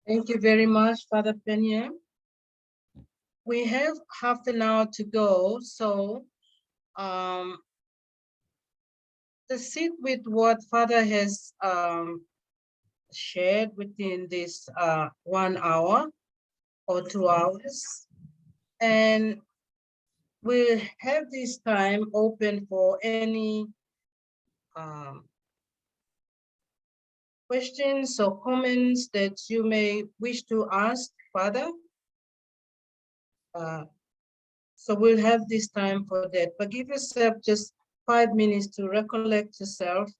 Thank you very much, Father Pernia. We have half an hour to go, so sit with what Father has shared within this 1 hour or 2 hours, and we'll have this time open for any questions or comments that you may wish to ask Father. So we'll have this time for that, but give yourself just 5 minutes to recollect yourself,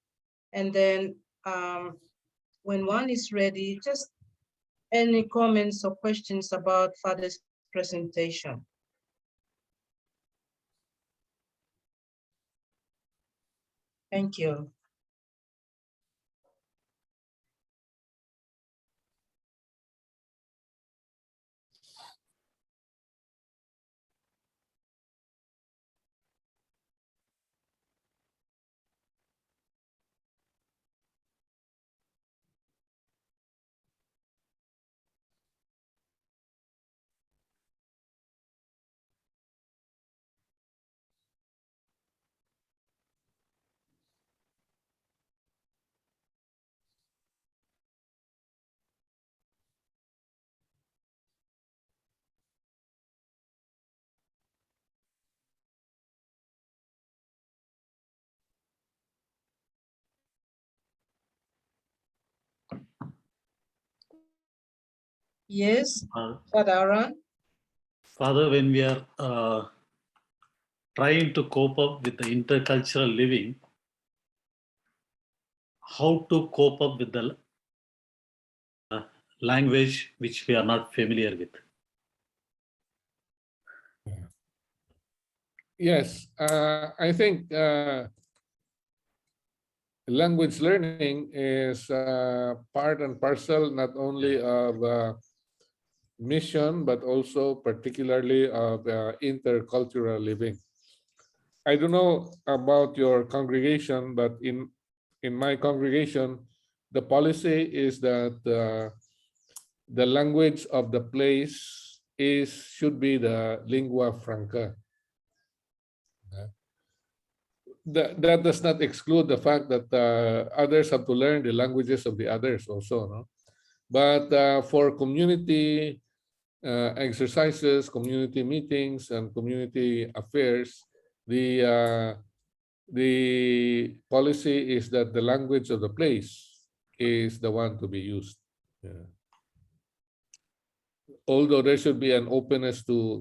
and then when one is ready, just any comments or questions about Father's presentation. Thank you. Yes, Father Aaron. Father, when we are trying to cope up with the intercultural living, how to cope up with the language which we are not familiar with? Yes, I think language learning is part and parcel not only of mission, but also particularly of intercultural living. I don't know about your congregation, but in my congregation, the policy is that the language of the place should be the lingua franca. That does not exclude the fact that others have to learn the languages of the others also, no? But for community exercises, community meetings, and community affairs, the policy is that the language of the place is the one to be used. Yeah. Although there should be an openness to,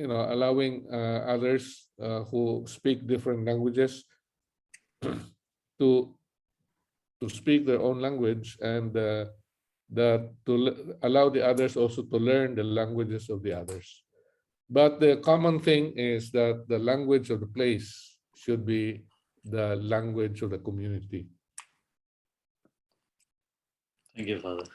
allowing others who speak different languages to speak their own language, and allow the others also to learn the languages of the others. But the common thing is that the language of the place should be the language of the community. Thank you, Father.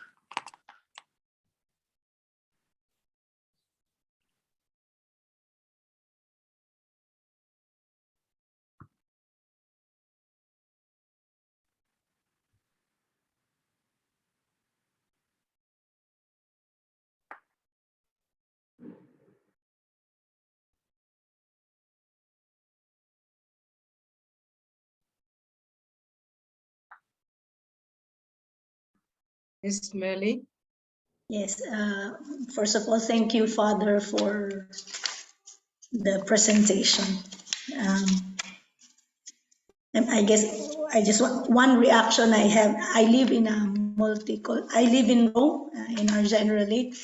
Miss Melly. Yes, first of all, thank you, Father, for the presentation. And I guess I just want one reaction I have. I live in I live in Rome, in our generally,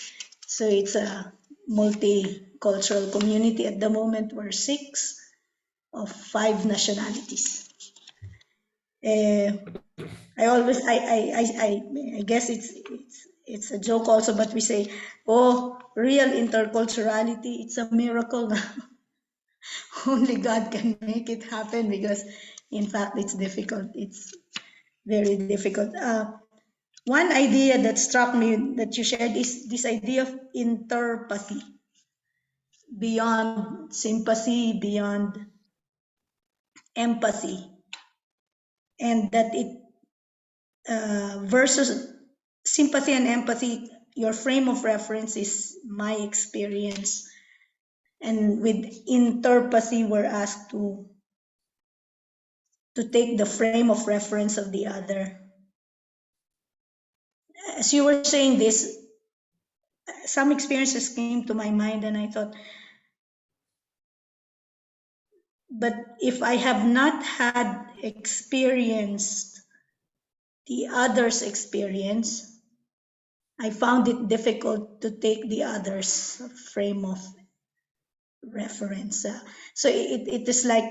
so it's a multicultural community. At the moment, we're 6 of 5 nationalities. I guess it's a joke also, but we say, oh, real interculturality, it's a miracle now. Only God can make it happen, because in fact it's difficult. It's very difficult. One idea that struck me that you shared is this idea of interpathy, beyond sympathy, beyond empathy, and that it versus sympathy and empathy, your frame of reference is my experience. And with interpathy, we're asked to take the frame of reference of the other. As you were saying this, some experiences came to my mind and I thought, but if I have not had experienced the other's experience, I found it difficult to take the other's frame of reference. So it is like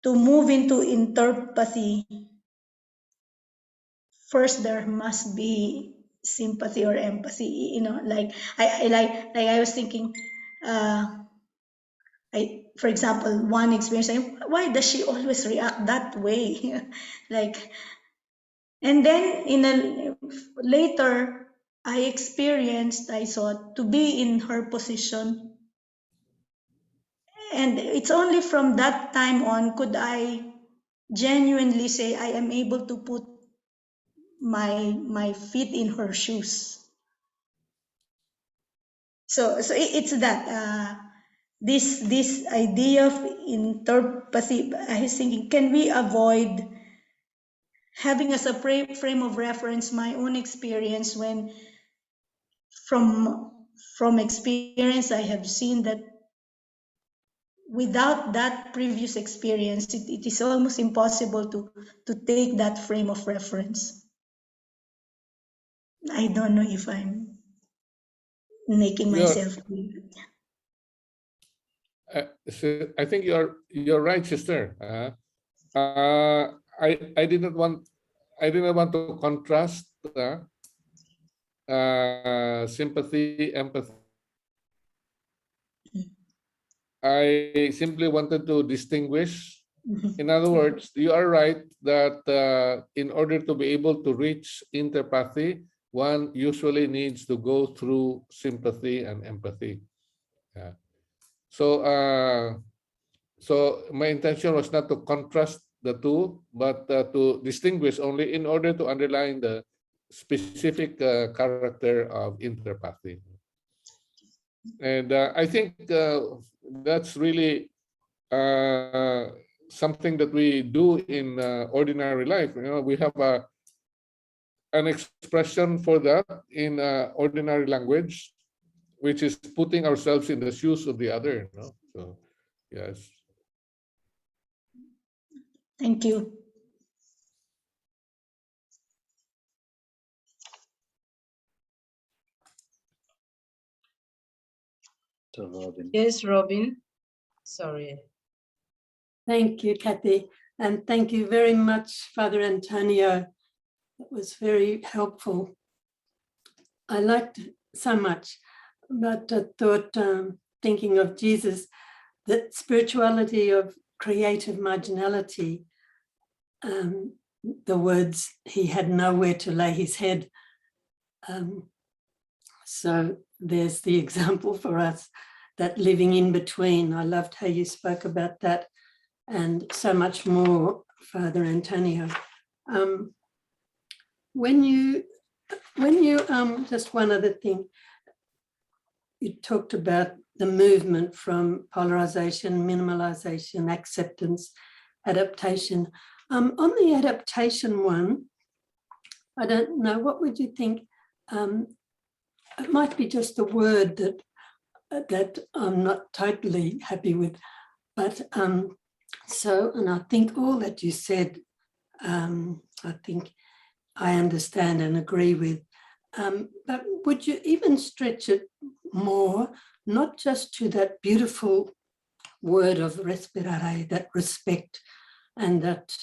to move into interpathy. First, there must be sympathy or empathy. You know, like I was thinking. For example, one experience, why does she always react that way? Like, and then later, I thought to be in her position. And it's only from that time on could I genuinely say I am able to put my feet in her shoes. So it's that this idea of interpathy. I was thinking, can we avoid having as a frame of reference my own experience when from experience I have seen that without that previous experience, it is almost impossible to take that frame of reference. I don't know if I'm making myself clear. I think you're right, sister. I didn't want to contrast sympathy, empathy. I simply wanted to distinguish. In other words, you are right that in order to be able to reach interpathy, one usually needs to go through sympathy and empathy. Yeah. So my intention was not to contrast the two, but to distinguish only in order to underline the specific character of interpathy. And I think that's really something that we do in ordinary life. You know, we have an expression for that in ordinary language, which is putting ourselves in the shoes of the other. You know? So, yes. Thank you. Robin. Yes, Robin. Sorry. Thank you, Kathy. And thank you very much, Father Antonio. It was very helpful. I liked it so much, but I thought, thinking of Jesus, that spirituality of creative marginality, the words, he had nowhere to lay his head. So there's the example for us, that living in between. I loved how you spoke about that, and so much more, Father Antonio. When you just one other thing, you talked about the movement from polarization, minimalization, acceptance, adaptation. On the adaptation one, I don't know, what would you think? It might be just a word that I'm not totally happy with, but and I think all that you said, I think I understand and agree with, but would you even stretch it more, not just to that beautiful word of respirare, that respect and that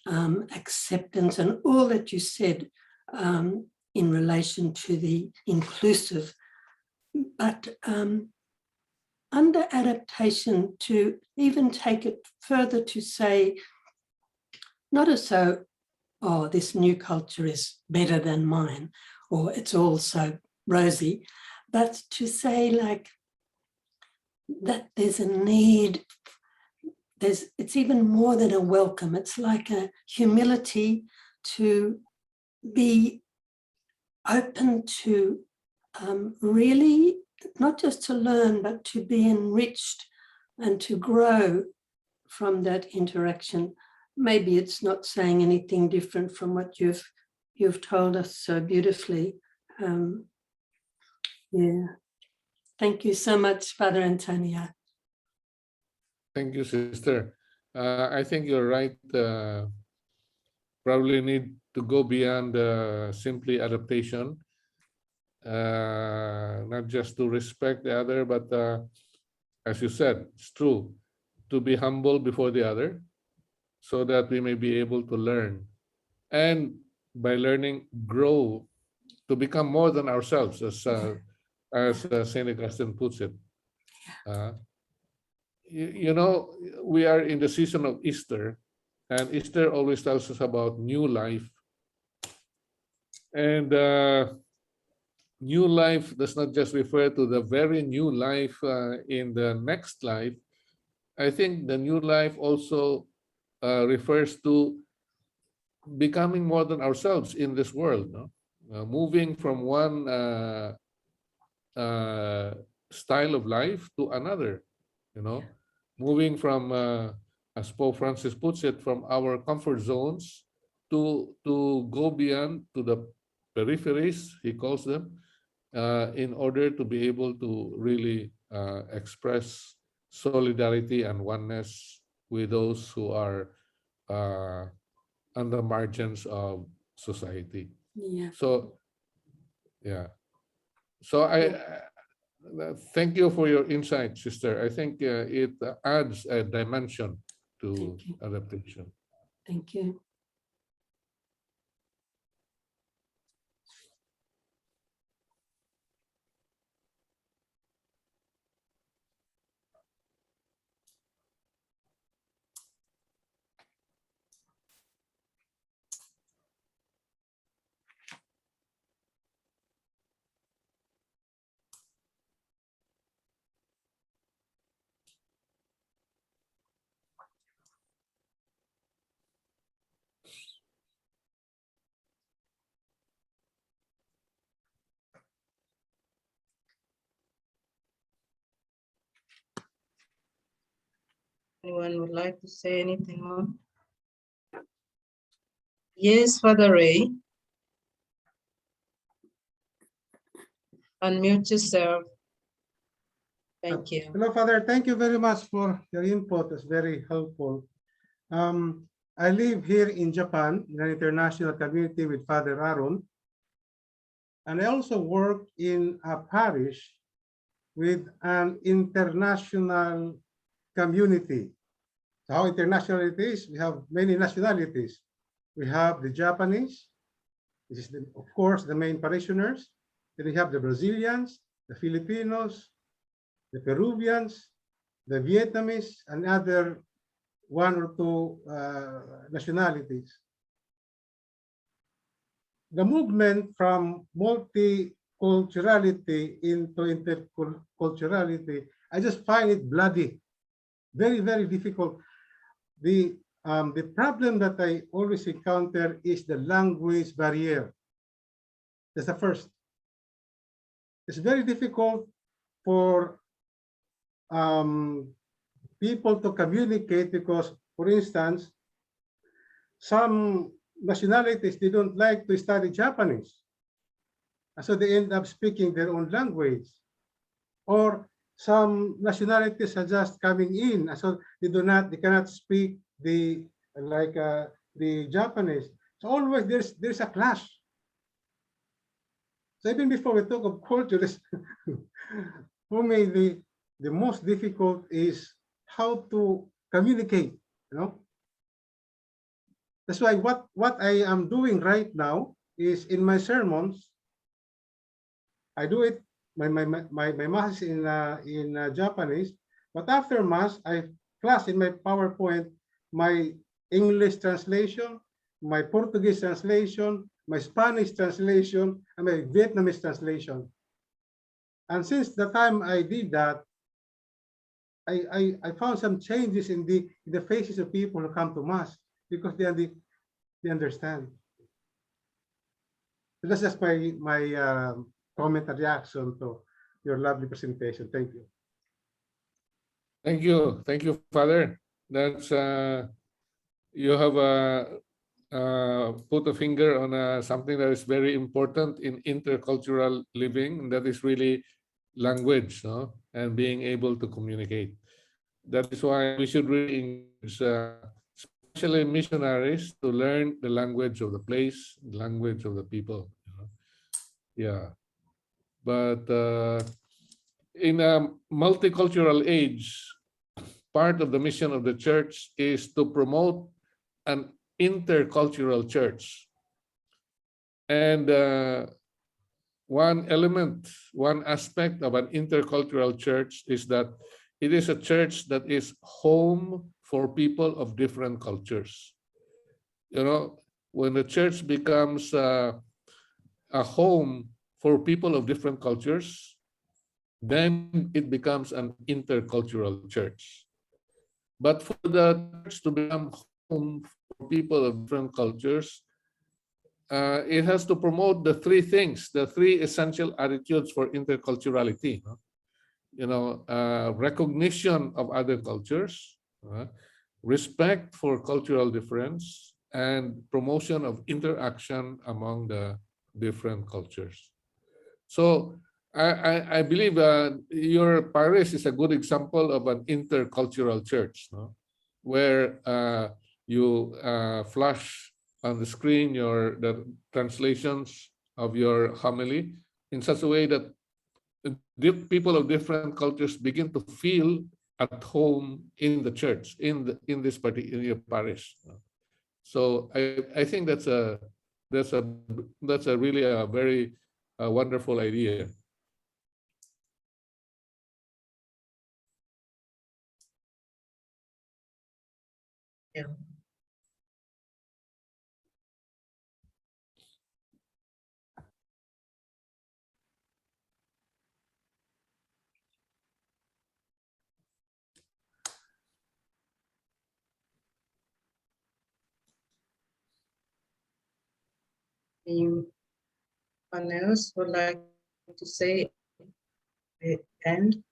acceptance and all that you said in relation to the inclusive, but under adaptation, to even take it further to say, not as though, oh, this new culture is better than mine, or it's all so rosy, but to say like that there's a need, it's even more than a welcome, it's like a humility to be open to really not just to learn, but to be enriched and to grow from that interaction. maybe it's not saying anything different from what you've told us so beautifully. Yeah. Thank you so much, Father Antonio. Thank you, sister. I think you're right. Probably need to go beyond simply adaptation, not just to respect the other, but as you said, it's true, to be humble before the other so that we may be able to learn. And by learning, grow to become more than ourselves, as St. Augustine puts it. You know, we are in the season of Easter, and Easter always tells us about new life. And new life does not just refer to the very new life in the next life. I think the new life also refers to becoming more than ourselves in this world, no? Moving from one style of life to another, you know, moving from, as Pope Francis puts it, from our comfort zones to go beyond to the peripheries, he calls them, in order to be able to really express solidarity and oneness with those who are on the margins of society. Yeah. So, yeah. So thank you for your insight, sister. I think it adds a dimension to Thank you. adaptation. Thank you. Anyone would like to say anything more? Yes, Father Ray. Unmute yourself. Thank you. Hello, Father. Thank you very much for your input. It's very helpful. I live here in Japan in an international community with Father Aaron. And I also work in a parish with an international community. So how international it is, we have many nationalities. We have the Japanese, this is of course the main parishioners. Then we have the Brazilians, the Filipinos, the Peruvians, the Vietnamese, and other one or two nationalities. The movement from multiculturality into interculturality, I just find it bloody, very, very difficult. The problem that I always encounter is the language barrier. That's the first. It's very difficult for people to communicate because, for instance, some nationalities, they don't like to study Japanese. And so they end up speaking their own language. Or some nationalities are just coming in, and so they cannot speak the Japanese. So always there's a clash. So even before we talk of culture, for me the most difficult is how to communicate, you know. That's why what I am doing right now is in my sermons, I do it, my mass is in Japanese, but after mass, I flash in my PowerPoint my English translation, my Portuguese translation, my Spanish translation, and my Vietnamese translation. And since the time I did that, I found some changes in the faces of people who come to mass because they understand. So that's just my comment and reaction to your lovely presentation. Thank you. Thank you, Father. That's you have put a finger on something that is very important in intercultural living, and that is really language, no? And being able to communicate. That is why we should really encourage, especially missionaries, to learn the language of the place, the language of the people. You know? Yeah, but in a multicultural age, part of the mission of the church is to promote an intercultural church. And one element, one aspect of an intercultural church is that it is a church that is home for people of different cultures. You know, when the church becomes a home for people of different cultures, then it becomes an intercultural church. But for the church to become home for people of different cultures, it has to promote the three things, the three essential attitudes for interculturality. You know, recognition of other cultures, respect for cultural difference, and promotion of interaction among the different cultures. So I believe your parish is a good example of an intercultural church, no? Where you flash on the screen the translations of your homily in such a way that people of different cultures begin to feel at home in the church, in this particular in your parish. So I think that's a really a very wonderful idea. Yeah. Anyone else would like to say the end?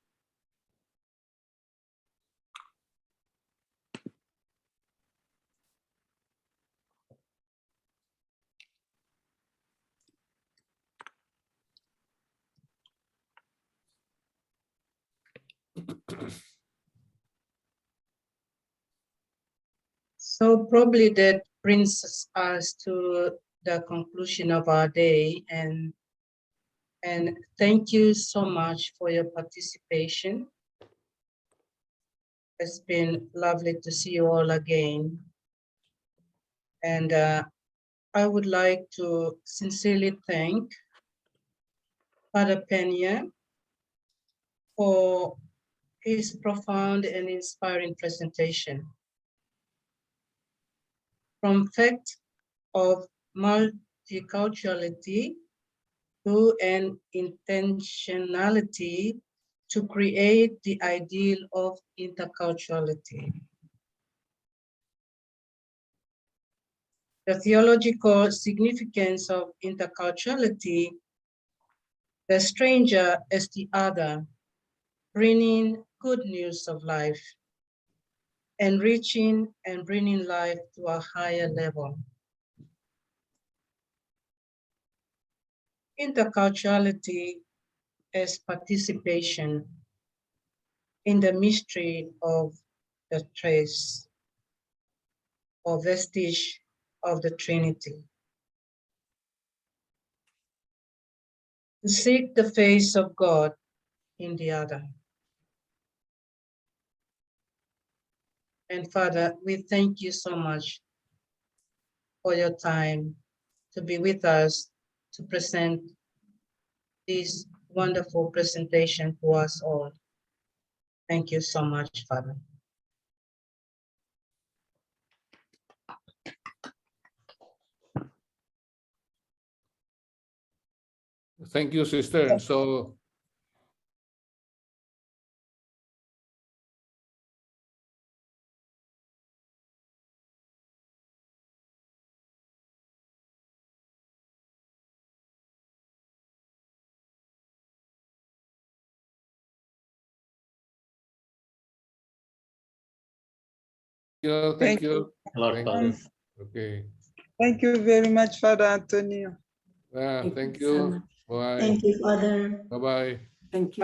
So probably that brings us to the conclusion of our day, and thank you so much for your participation. It's been lovely to see you all again. And I would like to sincerely thank Father Pernia for his profound and inspiring presentation. From fact of multiculturality to an intentionality to create the ideal of interculturality. The theological significance of interculturality, the stranger as the other, bringing good news of life, enriching and bringing life to a higher level. Interculturality as participation in the mystery of the trace or vestige of the Trinity. To seek the face of God in the other. And Father, we thank you so much for your time to be with us, to present this wonderful presentation to us all. Thank you so much, Father. Thank you, sister. So Thank Thank you. A lot, Thank Father. you. Okay. Thank you very much, Father Antonio. Yeah, Thank thank you so you. much. Bye. Thank you, Father. Bye-bye. Thank you.